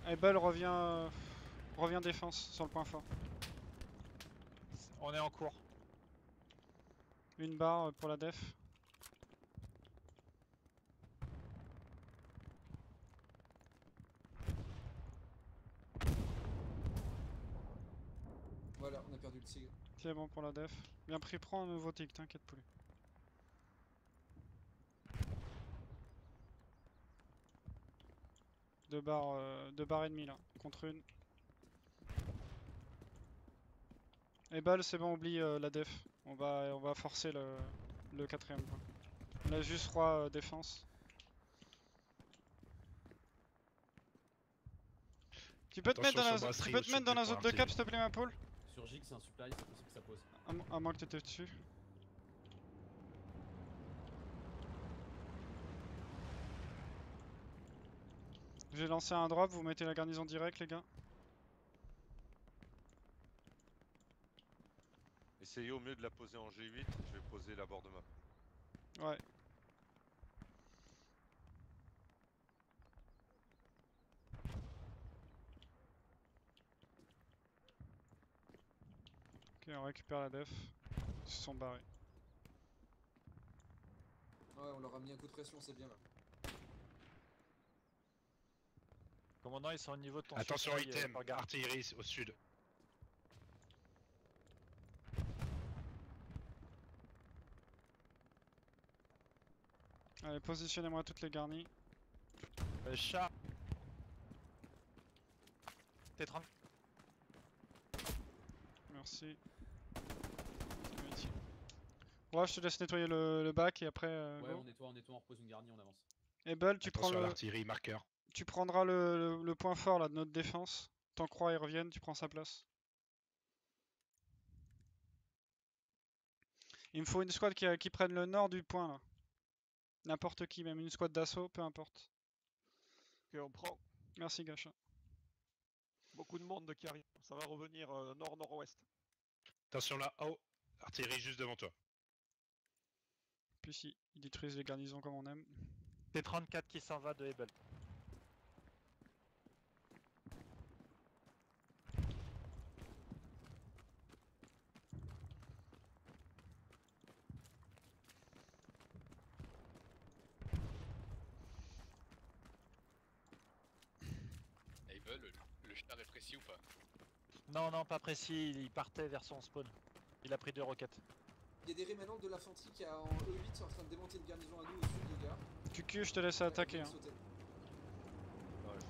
Able revient défense sur le point fort. On est en cours. Une barre pour la def. Voilà, on a perdu le tigre. C'est bon pour la def. Bien pris, prends un nouveau tic, t'inquiète poulet. Deux barres et demie là, contre une. Et balle, c'est bon, oublie la def. On va forcer le 4ème point. On a juste Roi défense. Tu peux te mettre dans la zone de cap, s'il te plaît, ma poule? Sur Gig, c'est un supply, c'est possible que ça pose. À moins que t'étais dessus. J'ai lancé un drop, vous mettez la garnison direct, les gars. Essayez au mieux de la poser en G8, je vais poser la bord de map. Ouais. Ok, on récupère la def. Ils se sont barrés. Ouais, on leur a mis un coup de pression, c'est bien là. Commandant, ils sont au niveau de ton Attention supply, item, regarde. artillerie au sud. Allez, positionnez-moi toutes les garnies. Chat. T30. Merci. Ouais, je te laisse nettoyer le bac et après. Ouais, go. on nettoie, on repose une garnie, on avance. Et Bull, tu prends Attention à l'artillerie, marqueur. tu prendras le point fort là de notre défense. Tant que Roi y revienne, tu prends sa place. Il me faut une squad qui prenne le nord du point là. N'importe qui, même une squad d'assaut, peu importe. Ok, on prend Merci Gacha. beaucoup de monde qui arrive. Ça va revenir nord-nord-ouest. Attention là, oh, artillerie juste devant toi. Puis si, ils détruisent les garnisons comme on aime. T34 qui s'en va de Hebel. Able, le char est précis ou pas? Non, non, pas précis, il partait vers son spawn. Il a pris 2 roquettes. Il y a des rémanents de l'infanterie qui est en E8 en train de démonter une garnison à nous au sud, les gars. Tu cues, je te laisse attaquer. Ils Hein. viennent sauter.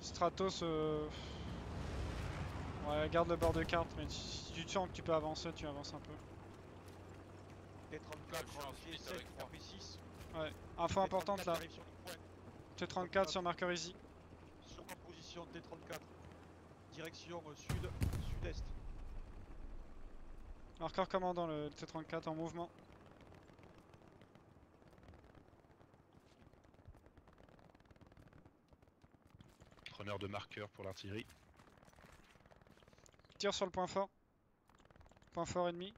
Stratos, ouais, garde le bord de carte, mais si tu sens que tu peux avancer, tu avances un peu. T34 je suis en en split G7, avec moi. RP6. Ouais, info importante là. arrive sur le point. T34 sur marqueur easy. Sur ma position T34. Direction sud-est. Marqueur commandant le T34 en mouvement. Preneur de marqueur pour l'artillerie. Tire sur le point fort. Point fort ennemi.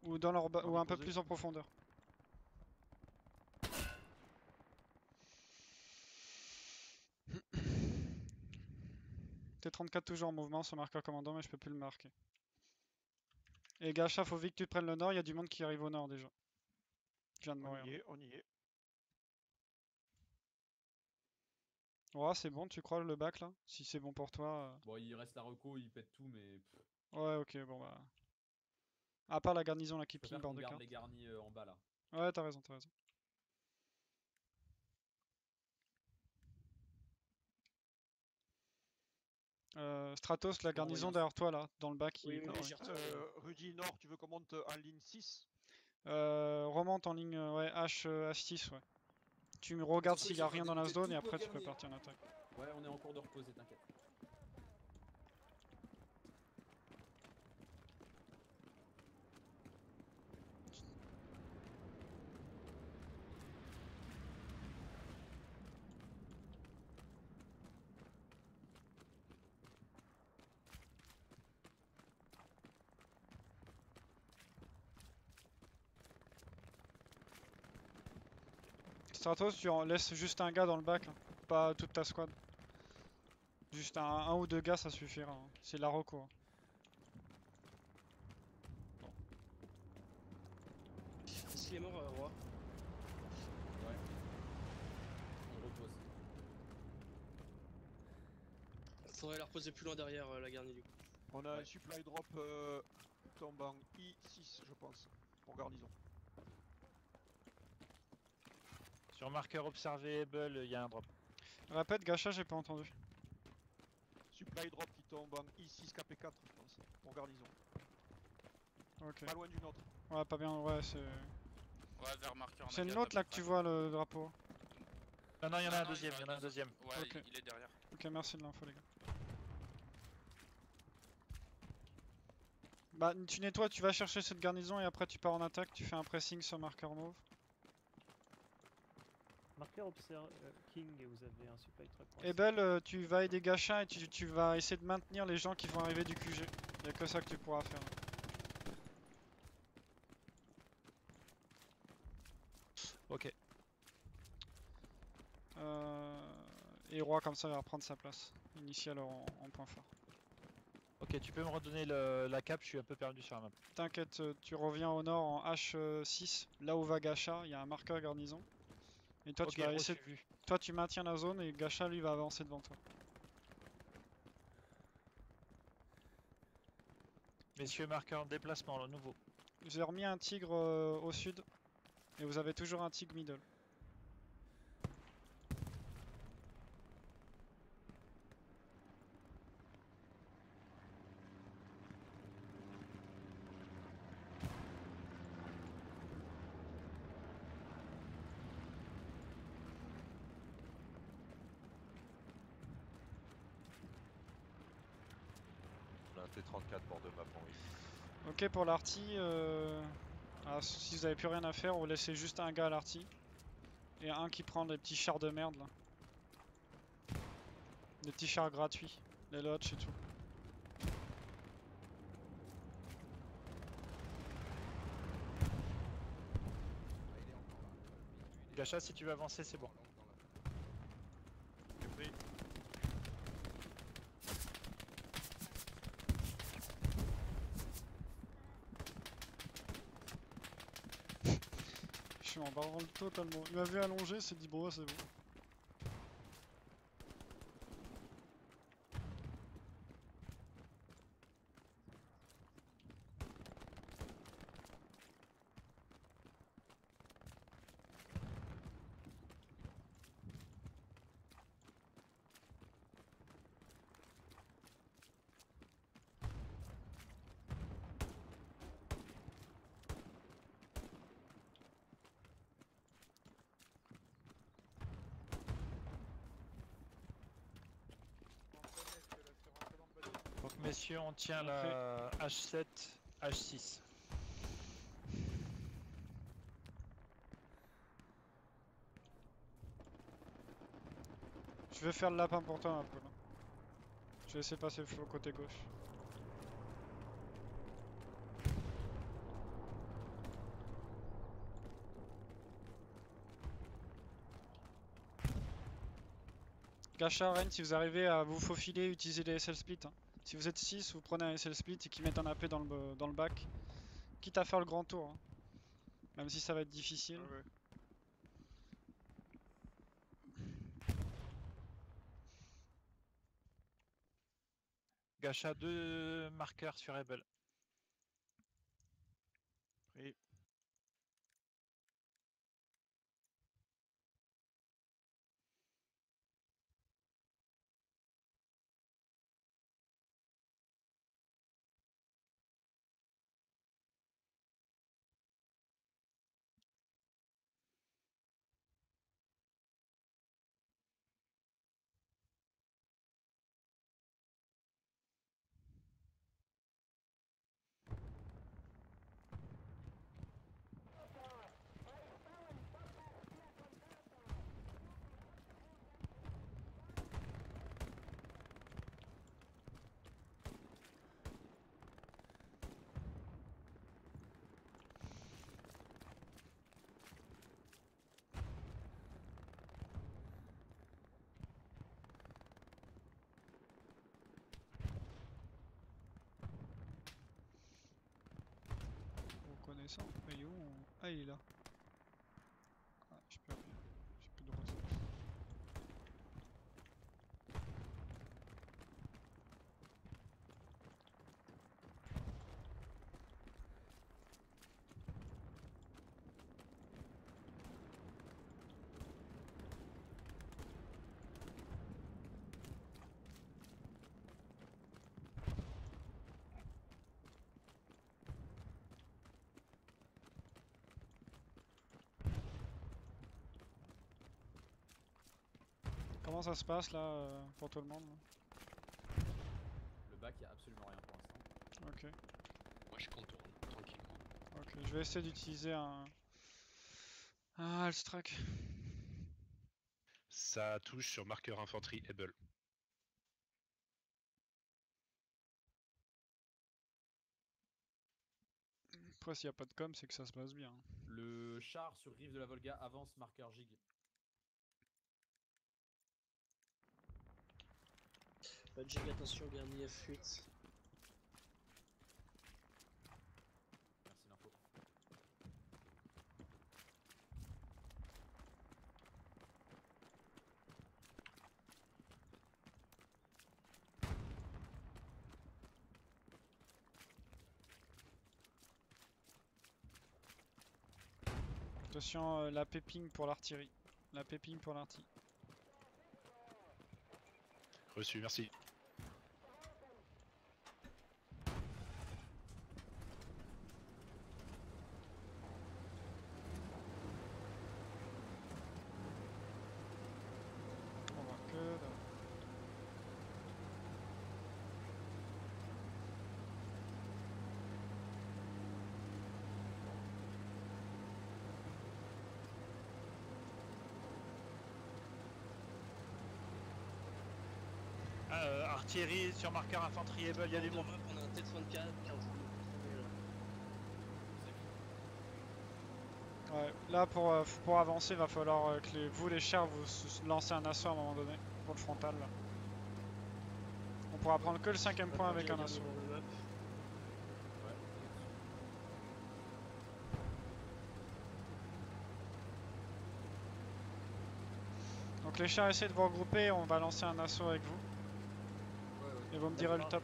Ou dans leur ou un peu plus en profondeur. T34 toujours en mouvement sur marqueur commandant, mais je peux plus le marquer. Et Gacha, faut vite que tu prennes le nord, il y a du monde qui arrive au nord déjà. Je viens de mourir. On y est. Ouais, c'est bon, tu crois le bac là? Si c'est bon pour toi. Bon, il reste la reco, il pète tout, mais. Ouais, ok, bon bah. À part la garnison là qui Je ping préfère bord qu'on de garde carte. les garnis en bas là. Ouais, t'as raison, t'as raison. Stratos, la garnison derrière toi là, dans le bac. Oui, il- oui, j'y retourne. Rudy Nord, tu veux qu'on monte en ligne 6? Remonte en ligne ouais, H6, ouais. Tu me regardes Attention, s'il ils y a sont en train rien dans la d'écouter zone et toute après notre tu peux garni, hein. partir en attaque. Ouais, on est en cours de reposer, t'inquiète. Stratos, tu en laisses juste un gars dans le bac, hein, pas toute ta squad. Juste un ou deux gars, ça suffira. Hein. C'est la reco. Hein. Est-ce qu'il est mort, Roi? Ouais. On repose. Faudrait la reposer plus loin derrière la garni du coup. On a Ouais. un supply drop tombe en I6, je pense, pour garnison. Sur marqueur observable, il y a un drop. Répète, Gacha, j'ai pas entendu. Supply drop qui tombe en I6 KP4, je pense, pour garnison. Ok. Pas loin du nôtre. Ouais, pas bien, ouais, c'est. Ouais, vers marqueur. C'est le nôtre là que tu vois le drapeau. Non, non, il y en a un Non, deuxième, il y en a un deux- deuxième. Ouais, Ok. il est derrière. Ok, merci de l'info, les gars. Bah, tu nettoies, tu vas chercher cette garnison et après tu pars en attaque, tu fais un pressing sur marqueur mauve. Marqueur observe King et vous avez un supply truck. pour Et ici. Belle, tu vas aider Gacha et tu vas essayer de maintenir les gens qui vont arriver du QG. Y'a que ça que tu pourras faire. Ok. Et Roi comme ça va reprendre sa place initiale en point fort. Ok, tu peux me redonner la cap, je suis un peu perdu sur la map. T'inquiète, tu reviens au nord en H6, là où va Gacha, il y a un marqueur garnison. Et toi, Ok, tu vas reçu, essayer, vu. toi tu maintiens la zone et Gacha lui va avancer devant toi. Messieurs, marqueur en déplacement, le nouveau. J'ai remis un tigre au sud et vous avez toujours un tigre middle. On a un T34 bord de map en I. Ok pour l'arty, si vous avez plus rien à faire, vous laissez juste un gars à l'arty. Et un qui prend des petits chars de merde là. Des petits chars gratuits, les lodges et tout. Gacha, si tu veux avancer, c'est bon. Je suis en barrel totalement. Il m'a vu allonger, s'est dit bon, c'est bon. Donc messieurs, on tient la H7, H6. Je vais faire le lapin pour toi un peu là. Je vais laisser passer le feu au côté gauche. Gacha, Rennes, si vous arrivez à vous faufiler, utilisez les SL split. Hein. Si vous êtes 6, vous prenez un SL split et qu'ils mettent un AP dans le bac. Quitte à faire le grand tour. Hein. Même si ça va être difficile. Ouais. Gacha, 2 marqueurs sur Rebel. Pris. intéressant. Il est où? Ah, il est là. Ah, j'ai plus appuyé. J'ai plus de droite. Comment ça se passe là pour tout le monde? Le bac, il y a absolument rien pour l'instant. Ok. Moi je contourne tranquillement. Ok, je vais essayer d'utiliser un Halstruck. Ça touche sur marqueur infanterie Able. Après, s'il n'y a pas de com, c'est que ça se passe bien. Le char sur rive de la Volga avance marqueur Gig. Jig, attention, Garni F8. Merci l'info. Attention, la péping pour l'artillerie. La péping pour l'artillerie. Reçu, merci. On voit que dalle. Artillerie sur marqueur infanterie Able, il y a du monde. On a un T34 qui Ouais, là pour avancer, va falloir que vous les chars vous lancez un assaut à un moment donné pour le frontal là. On pourra prendre que le 5ème point avec un assaut. Donc les chars essayent de vous regrouper, on va lancer un assaut avec vous. Et vous me direz le top.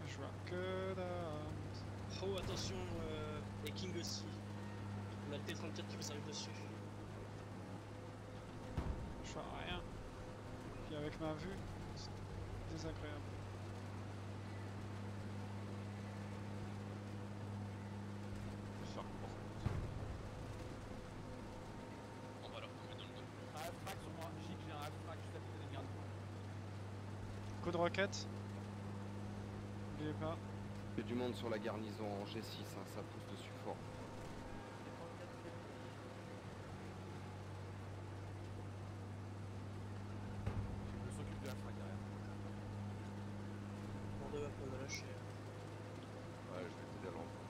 Je vois que dalle. Oh, attention, et King aussi. On a le T34 qui nous arrive dessus. Je vois rien. Puis avec ma vue, c'est désagréable. On va leur tomber dans le dos. Half-track sur moi. Gig, j'ai un half-track juste à côté des gardes. Coup de roquette. N'oubliez pas. Il y a du monde sur la garnison en G6, hein, ça pousse dessus fort. Je s'occupe de half-track derrière. Bord de map, on a lâché. Ouais, je vais t'aider à l'enfant.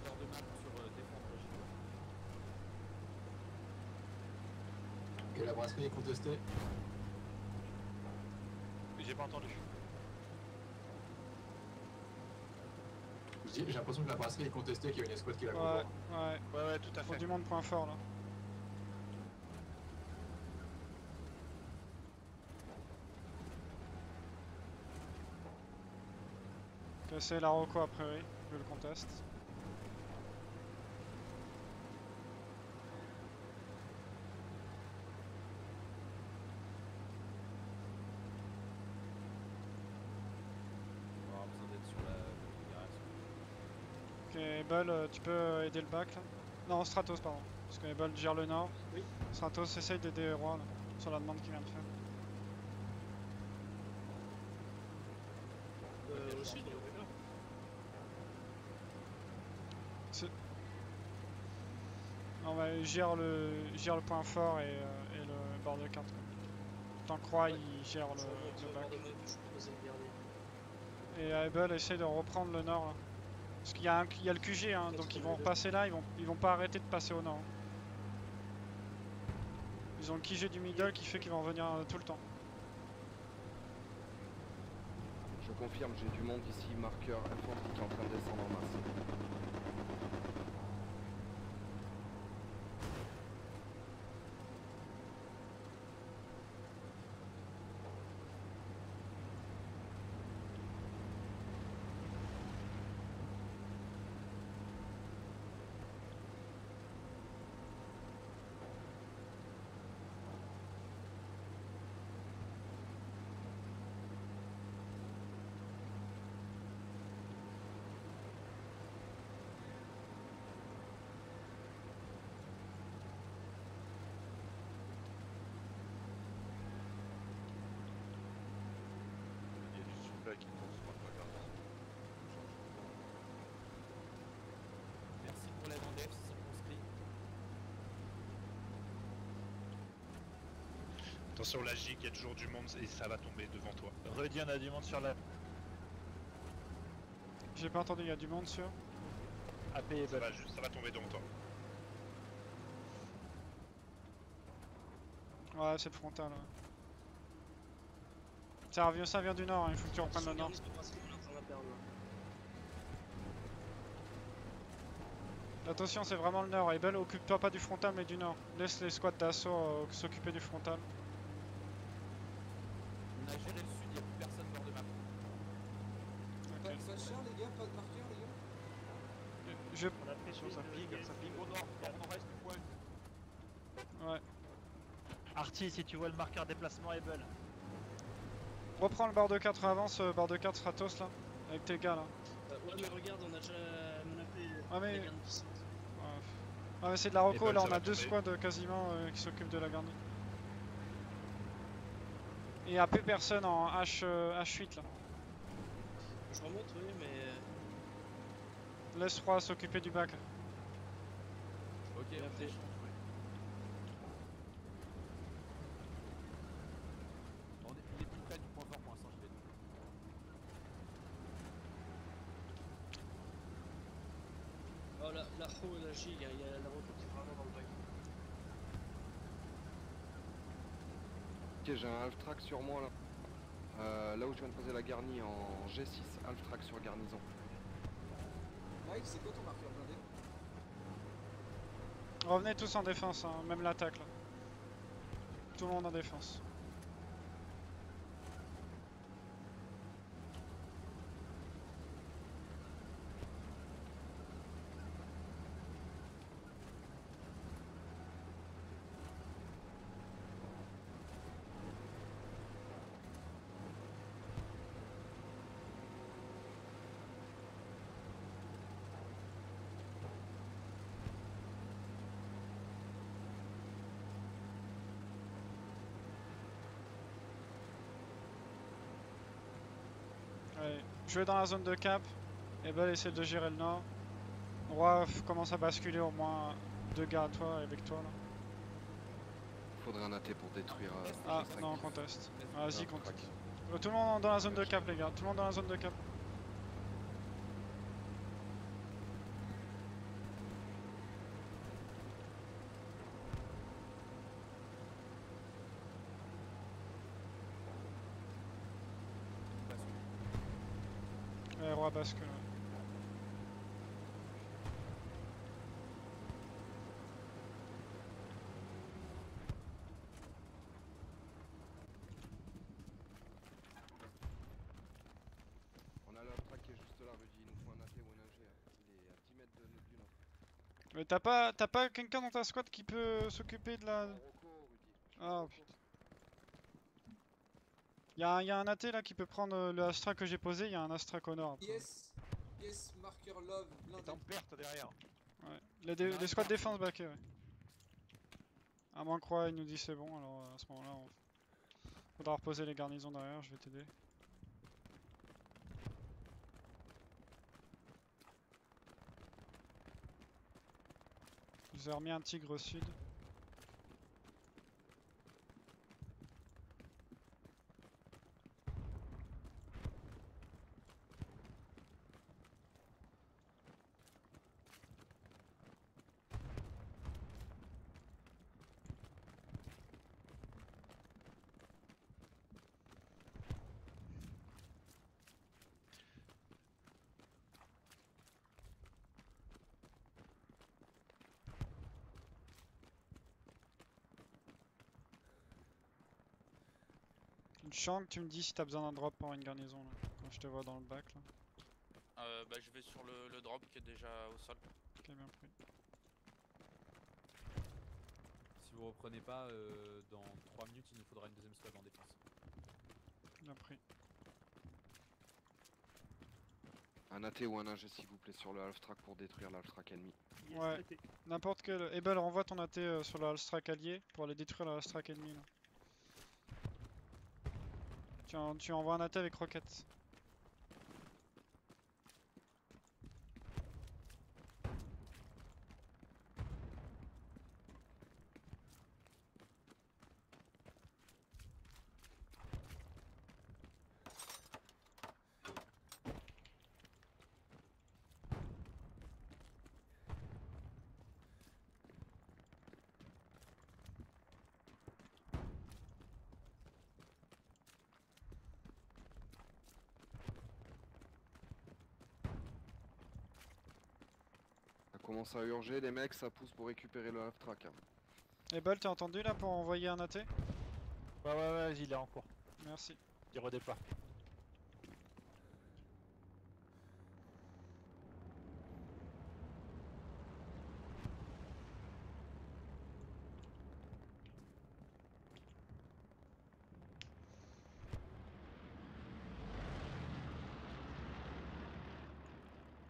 Bord de map sur défendre Gig. Ok, la brasserie est contestée. J'ai pas entendu. J'ai l'impression que la brasserie est contestée, qu'il y a une escouade qui la contrôle. Ouais, tout à Faut fait. du monde point fort là. Ok, c'est la Rocco a priori, vu le contest. On va avoir besoin d'aide sur la configuration. Ok, Ebol, tu peux aider le bac là? Non, Stratos, pardon. Parce que Ebol gère le nord. Oui. Stratos essaye d'aider Roi là, sur la demande qu'il vient de faire. Au sud, on est là. Non, bah, il gère le point fort et le bord de carte. Quoi. Tant que Roy il gère Je remonte le au bac. bord de map, je suis posé le garder. Et Ebel essaye de reprendre le nord là. Parce qu'il y, il y a le QG, hein, donc ils vont repasser là, ils vont pas arrêter de passer au nord. Ils ont le QG du middle qui fait qu'ils vont revenir tout le temps. Je confirme, j'ai du monde ici, marqueur infanterie qui est en train de descendre en masse. Il y a du supply qui court sur la garnison. Merci pour l'aide en def, circonscrit. Attention, la gigue, il y a toujours du monde et ça va tomber devant toi. Redis, on a du monde sur la J'ai pas entendu, il y a du monde sur. AP et Ça va, ça va tomber devant toi. Ouais, c'est le frontal. Ouais. Ça vient du nord, hein, il faut que tu reprennes le nord. Attention, c'est vraiment le nord. Ebel, occupe-toi pas du frontal mais du nord. Laisse les squads d'assaut s'occuper du frontal. On a géré le sud, il n'y a plus personne bord de map. Pas de char les gars, pas de marqueur les gars. Je... On a fait Ça ping au nord, au nord-est du point. Ouais. Arty, si tu vois le marqueur déplacement Able. Reprends le bar de 4, avance, bar de 4 Stratos là, avec tes gars là. Ouais mais regarde, on a déjà menacé Ah mais... la garde qui saute. Ah mais c'est de la reco, Ebel, là ça on va a deux tomber. squads quasiment qui s'occupent de la garde. Et AP personne en H8 là. Je remonte, oui, mais. Laisse Froid s'occuper du bac. Ok, Bien on fait. échange, ouais. Il est plus près du point fort pour l'instant, je vais. Oh la Ho et la Gigue, il y a la route qui est vraiment dans le bac. Ok, j'ai un half track sur moi là. Là où je viens de poser la garnie en G6, half track sur garnison. Mike, c'est quoi ton marqueur blindé? Revenez tous en défense, hein, même l'attaque là. Tout le monde en défense. Allez, jouez dans la zone de cap. Ebel essaie de gérer le nord. Roi commence à basculer au moins 2 gars à toi et avec toi là. Faudrait un AT pour détruire. Ah G5. non, conteste. Vas-y, Half conteste. track. Tout le monde dans la zone de cap les gars, tout le monde dans la zone de cap. Ouais, Roi bascule. Ouais. On a le half track qui est juste là, Rudy. Il nous faut un AT ou un AG. Il est à 10 mètres du nord. Mais t'as pas quelqu'un dans ta squad qui peut s'occuper de la... Rocco, Rudy. Ah putain. Y a un AT là qui peut prendre le Astra que j'ai posé, y a un Astra au nord. Après. Yes, marqueur love, blindé. T'es en perte derrière. Ouais. Les squads défense backés, ouais. À moins que Roi il nous dit c'est bon, alors à ce moment-là on... faudra reposer les garnisons derrière, je vais t'aider. Je vous ai remis un tigre au sud. Shank, tu me dis si t'as besoin d'un drop pour une garnison là, quand je te vois dans le bac là. Bah je vais sur le drop qui est déjà au sol. Ok, bien pris. Si vous reprenez pas, dans 3 minutes, il nous faudra une deuxième squad en défense. Bien pris. Un AT ou un ingé s'il vous plaît sur le half track pour détruire l'half track ennemi. Ouais, n'importe quel. Ebel, renvoie ton AT sur le half track allié pour aller détruire le half track ennemi là. Tu envoies un AT avec roquette. Ça commence à urger les mecs, ça pousse pour récupérer le half track. Ebel, t'as entendu là pour envoyer un AT? Ouais, il est en cours. Merci. Il redéploie.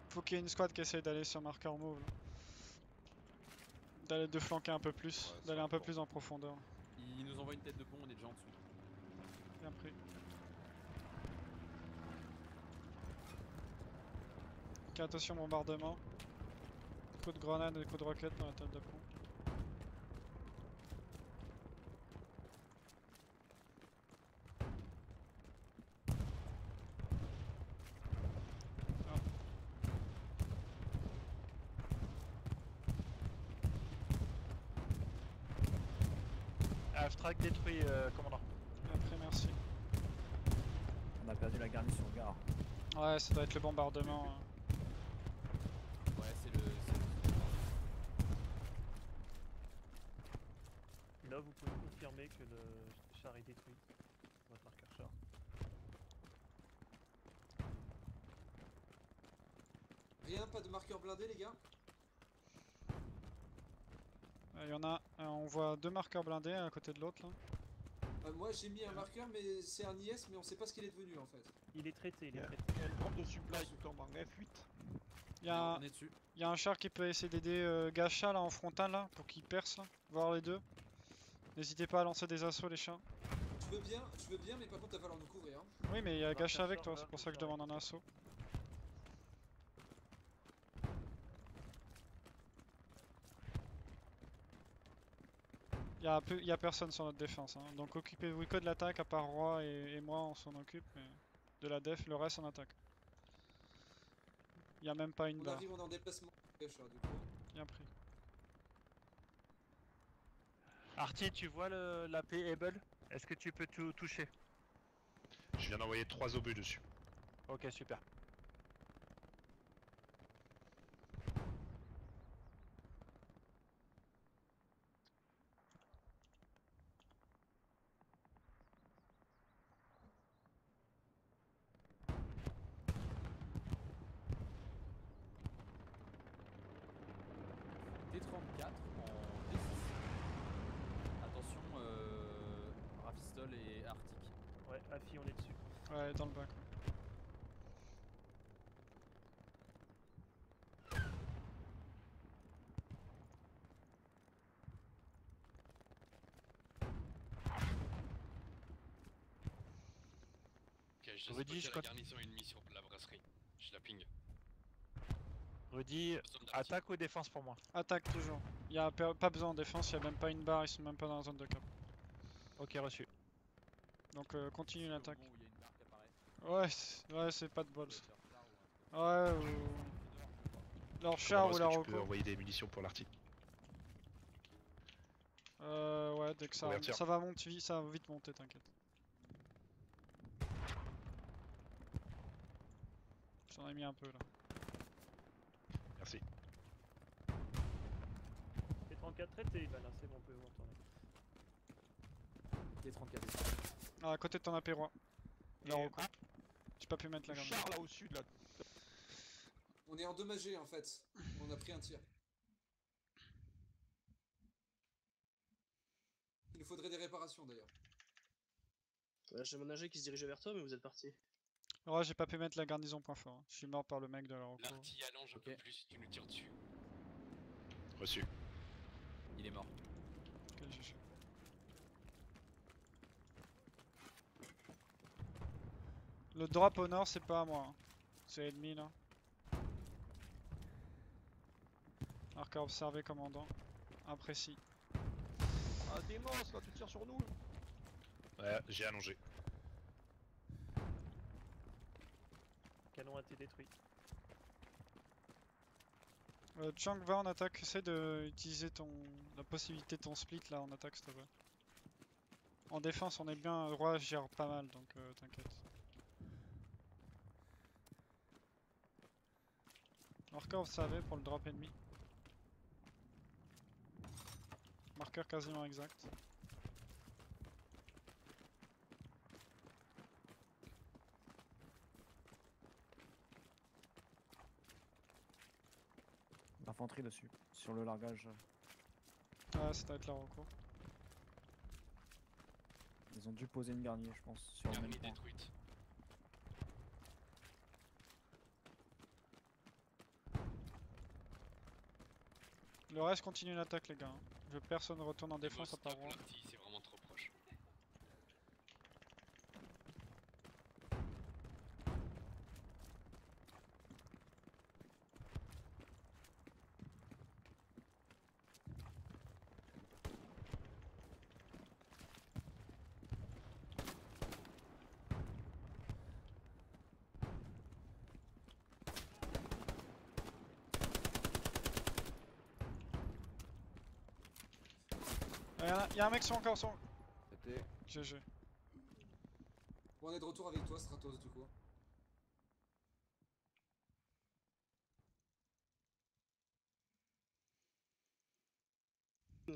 Faut qu'il y ait une squad qui essaye d'aller sur marqueur move là. D'aller de flanquer un peu plus, d'aller un peu plus en profondeur. Il nous envoie une tête de pont, on est déjà en dessous. Bien pris. Ok, attention bombardement. Coup de grenade et coup de roquette dans la tête de pont. Half track détruit, commandant. Bien pris, merci. On a perdu la garnison gare. Ouais, ça doit être le bombardement. Ouais, c'est le. Là, vous pouvez confirmer que le char est détruit. Votre marqueur char. Rien, pas de marqueur blindé les gars? Il y en a, on voit deux marqueurs blindés à côté de l'autre là. Moi j'ai mis un marqueur mais c'est un IS mais on sait pas ce qu'il est devenu en fait. Il est traité, il est traité. Il y a une bombe de supply qui tombe en F8. Il y a un char qui peut essayer d'aider Gacha là en frontal là pour qu'il perce là, voir les deux. N'hésitez pas à lancer des assauts les chars. Je veux bien mais par contre il va falloir nous couvrir. Hein. Oui mais il y a Gacha avec toi, c'est pour ça que je demande un assaut. Il y a personne sur notre défense, hein. Donc occupez-vous que de l'attaque à part Roi et moi on s'en occupe, mais de la def, le reste on attaque. Il y a même pas une barre. On arrive en déplacement Gacha du coup. Bien pris. Artie, tu vois l'AP Able? Est-ce que tu peux tout toucher? Je viens d'envoyer 3 obus dessus. Ok, super. T34 en D6. Attention, Rafistol et Arctic. Ouais, Afi, on est dessus. Ouais, dans le bac. Ok, je Rudy, spoté la garnison ennemie sur la brasserie. Je la ping. Rudy, attaque ou défense pour moi? Attaque toujours. Il y a pas besoin en défense, il y a même pas une barre, ils sont même pas dans la zone de cap. Ok, reçu. Donc continue l'attaque. Où il y a une barre qui apparaît. Ouais, c'est pas de bol. Ouais, ou... Leur char ou Est-ce leur que tu reco. peux envoyer des munitions pour l'Arctique? Ouais, dès que ça va monter vite, ça va vite monter, t'inquiète. J'en ai mis un peu là. Merci. T34 traité, bah là c'est bon, on peut vous retourner. T34. Ah, à côté de ton apéro. Là, Et- Rocco. J'ai pas pu mettre la Le garde. char là au sud là. On est endommagé en fait. On a pris un tir. Il nous faudrait des réparations d'ailleurs. J'ai mon AG qui se dirigeait vers toi, mais vous êtes parti. Ouais, j'ai pas pu mettre la garnison point fort. Je suis mort par le mec de la Rocco. L'arty allonge un peu plus si tu nous tires dessus. Reçu. Il est mort. Quel GG. Le drop au nord, c'est pas à moi. Hein. C'est ennemi là. Marqueur observé, commandant. Imprécis. Ah, des monstres là, tu tires sur nous. Ouais, j'ai allongé. Canon a été détruit. Chang, va en attaque. Essaie de utiliser la possibilité de ton split là en attaque, s'il te plaît. En défense, on est bien. Roi gère pas mal, donc t'inquiète. Marqueur observé pour le drop ennemi. Marqueur quasiment exact. L'infanterie dessus, sur le largage. Ah, ça doit être la Rocco. Ils ont dû poser une garnie, je pense, sur le même Garnie point. détruite. Le reste continue l'attaque, les gars. Hein. Je veux que personne retourne en défense à part Roi. L'arty, c'est vraiment trop proche. Y'a un mec sur encore son. C'était. GG. Bon, on est de retour avec toi, Stratos, du coup.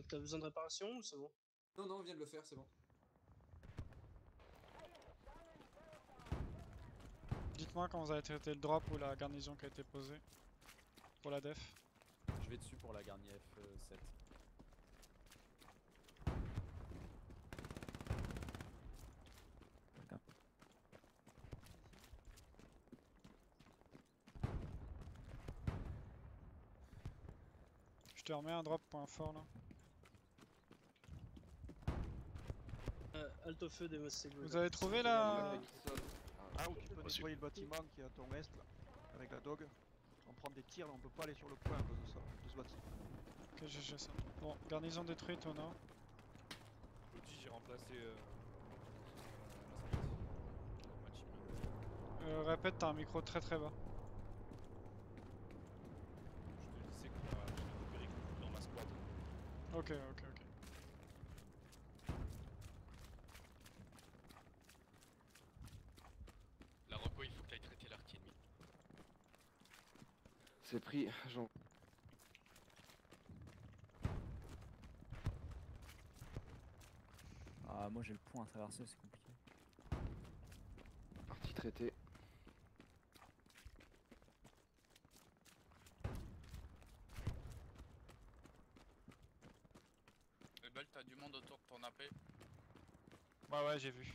T'as besoin de réparation ou c'est bon? Non, non, on vient de le faire, c'est bon. Dites-moi quand vous avez traité le drop ou la garnison qui a été posée. Pour la def. Je vais dessus pour la garnie F7. Je te remets un drop point fort là. Alto feu des Mossegou. Vous avez trouvé la... Ah, où tu peux nettoyer le bâtiment qui est à ton est là. Avec la dog. On prend des tirs là, on peut pas aller sur le point à cause de ça, de ce bâtiment. Ok, GG ça. Bon, garnison détruite au nord. L'outil, j'ai remplacé Répète, t'as un micro très très bas. je te disais que j'ai récupéré dans ma squad. Ok, ok, ok. La Rocco, il faut que t'ailles traiter l'arty ennemi. C'est pris, Jean. Ah, moi j'ai le point à traverser, c'est compliqué. Partie traitée. Rebel, t'as du monde autour de ton AP. Ouais, ouais, j'ai vu.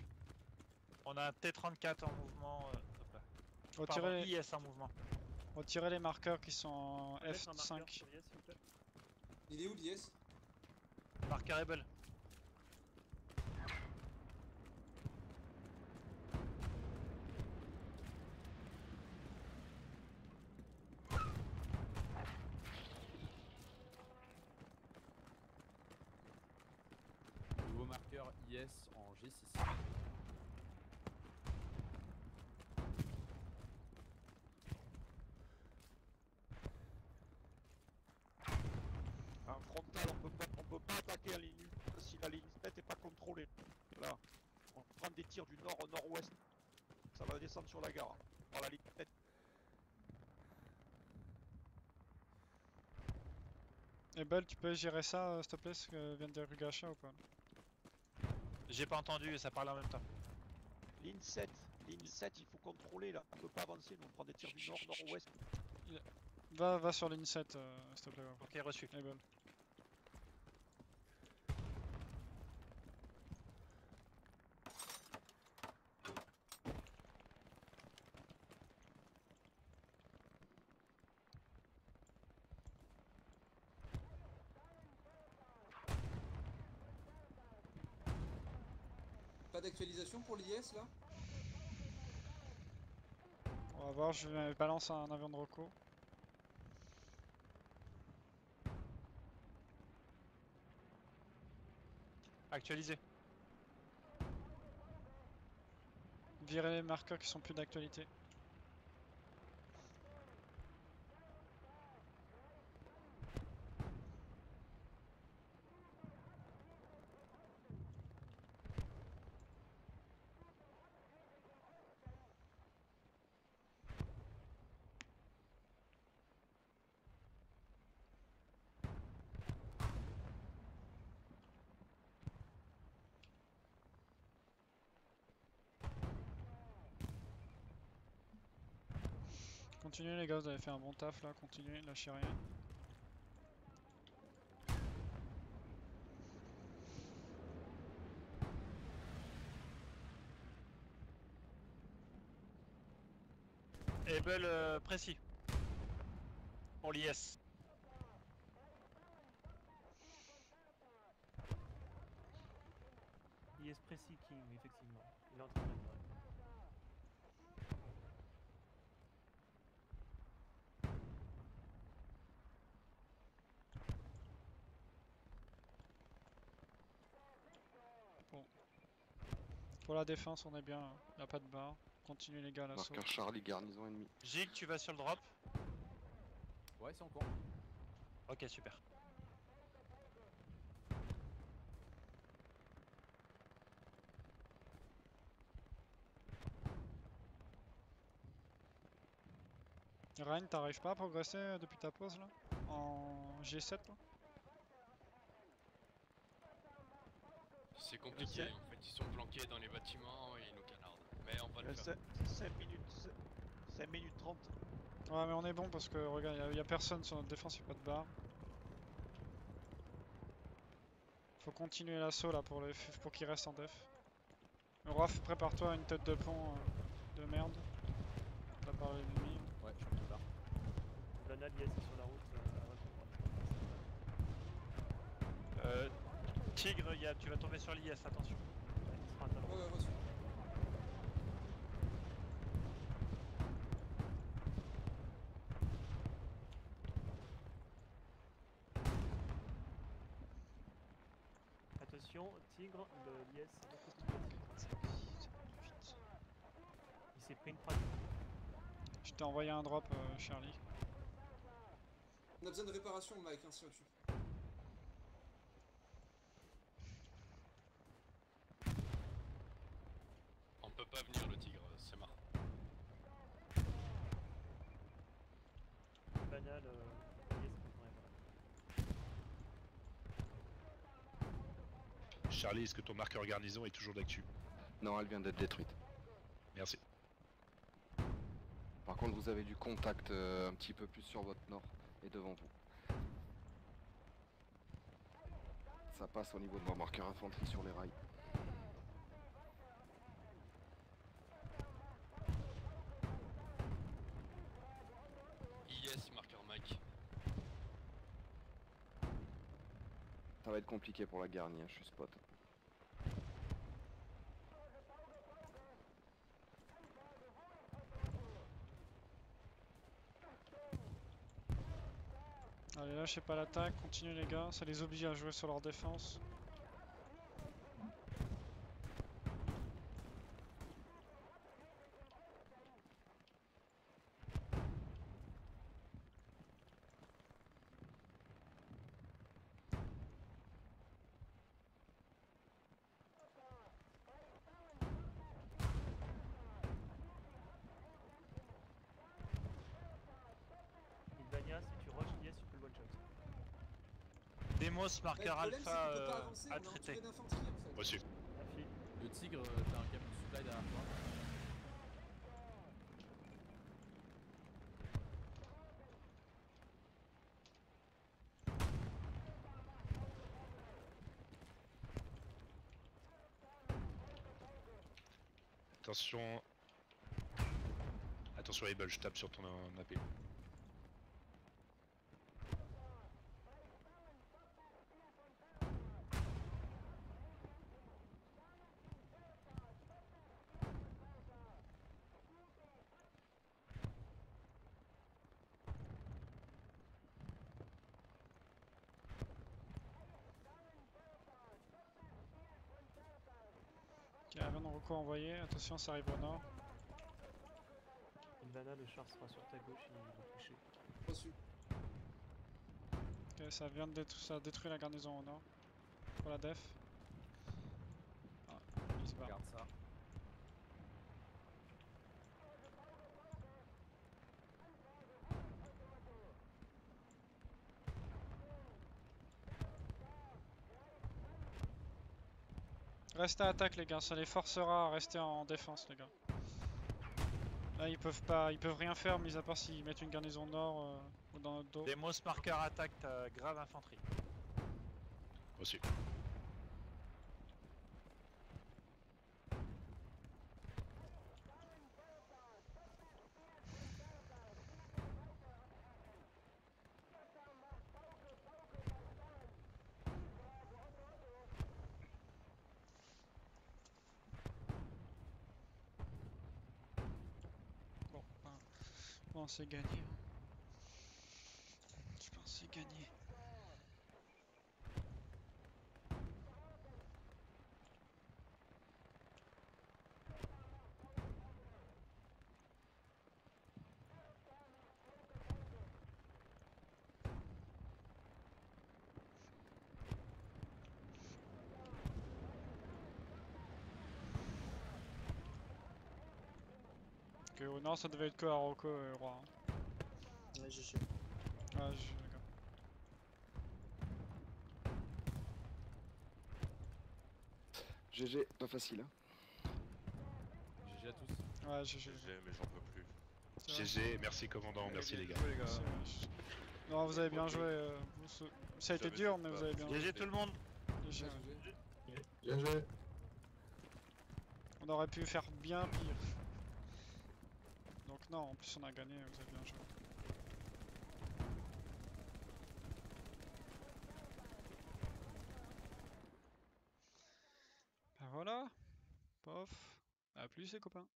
On a un T34 en mouvement. Hop là. Retirez, Pardon, IS en mouvement. retirez les marqueurs qui sont en Mettre un marqueur F5. sur IS, s'il vous plaît. Il est où l'IS? Marqueur Rebel. Nouveau marqueur IS en G6. En frontal, on peut pas attaquer la ligne si la ligne nette n'est pas contrôlée. Là, on prend des tirs du nord au nord-ouest. Ça va descendre sur la gare. Par la ligne nette. Ebel, tu peux gérer ça s'il te plaît, ce que vient de dire Rugacha ou pas? J'ai pas entendu et ça parle en même temps. Ligne 7, il faut contrôler là, on peut pas avancer, nous on prend des tirs du nord-nord-ouest. Va sur ligne 7, s'il te plaît. Ouais. Ok, reçu. Able. Pas d'actualisation pour l'IS là? On va voir, je balance un avion de recours. Actualisé. Virer les marqueurs qui sont plus d'actualité. Continuez les gars, vous avez fait un bon taf là, continuez, lâchez rien. Able précis. Pour l'IS. IS précis King, effectivement. Il est en train de démarrer. Bon. Pour la défense, on est bien, y a pas de barre. Continuez les gars, l'assaut. Marqueur Charlie, garnison ennemie. Gig, tu vas sur le drop? Ouais, c'est en cours. Ok, super. Ryan, t'arrives pas à progresser depuis ta pause là? En G7 là? C'est compliqué, en fait, ils sont planqués dans les bâtiments et ils nous canardent. Mais on va le faire. 5 minutes 30. Ouais mais on est bon parce que regarde, y a personne sur notre défense, y'a pas de barre. Faut continuer l'assaut là pour qu'ils restent en def. Rof, prépare-toi à une tête de pont de merde. De la part de l'ennemi. Ouais, je suis là. Banal, IS est sur la route à votre droite. Tigre, tu vas tomber sur l'IS, attention. Il sera à ta droite. Ouais, reçu. Attention, Tigre, l'IS est de l'autre côté du bâtiment. Il s'est pris une frappe. Je t'ai envoyé un drop, Charlie. On a besoin de réparation, Mike, hein, si on tue. On peut pas venir le tigre, c'est marrant. Banal, IS est Charlie, est-ce que ton marqueur garnison est toujours d'actu? Non, elle vient d'être détruite. Merci. Par contre, vous avez du contact un petit peu plus sur votre nord et devant vous. Ça passe au niveau de mon marqueur infanterie sur les rails. IS, marqueur Mike. Ça va être compliqué pour la garnie, hein, je suis spot. Allez, lâchez pas l'attaque, continuez les gars, ça les oblige à jouer sur leur défense. Ilvania, si tu rushes IS, tu peux le one-shot. Demos, marqueur Le problème, c'est alpha qu'on peut pas avancer, à on est entouré traiter. d'infanterie en fait. Reçu. Le tigre, t'as un camion de supply derrière toi. Attention. Attention Able, je tape sur ton AP. Caravane en recours envoyé, attention ça arrive au nord. Ilvana, le char sera sur ta gauche, il va toucher. Reçu. Ok, ça vient de ça détruit la garnison au nord. Pour la def. Ah, il se barre. Regarde ça. Restez à attaque les gars, ça les forcera à rester en défense les gars. Là ils peuvent rien faire mis à part s'ils mettent une garnison nord ou dans notre dos. Demos marqueur attaque, t'as grave infanterie. Reçu. Bon, c'est gagné. Hein. Je pense que c'est gagné. Ok, au nord ça devait être que Aroko et Roi. Hein. Ouais, GG. Ah, d'accord. GG, pas facile. Hein. GG à tous. Ouais, GG. GG, mais j'en peux plus. GG, merci commandant, merci les gars. Non, vous avez bien joué. Ça a été dur, mais vous avez bien joué. GG tout le monde. GG. GG. On aurait pu faire bien pire. Donc non, en plus on a gagné, vous avez bien joué. Ben voilà. Pof. A plus les copains.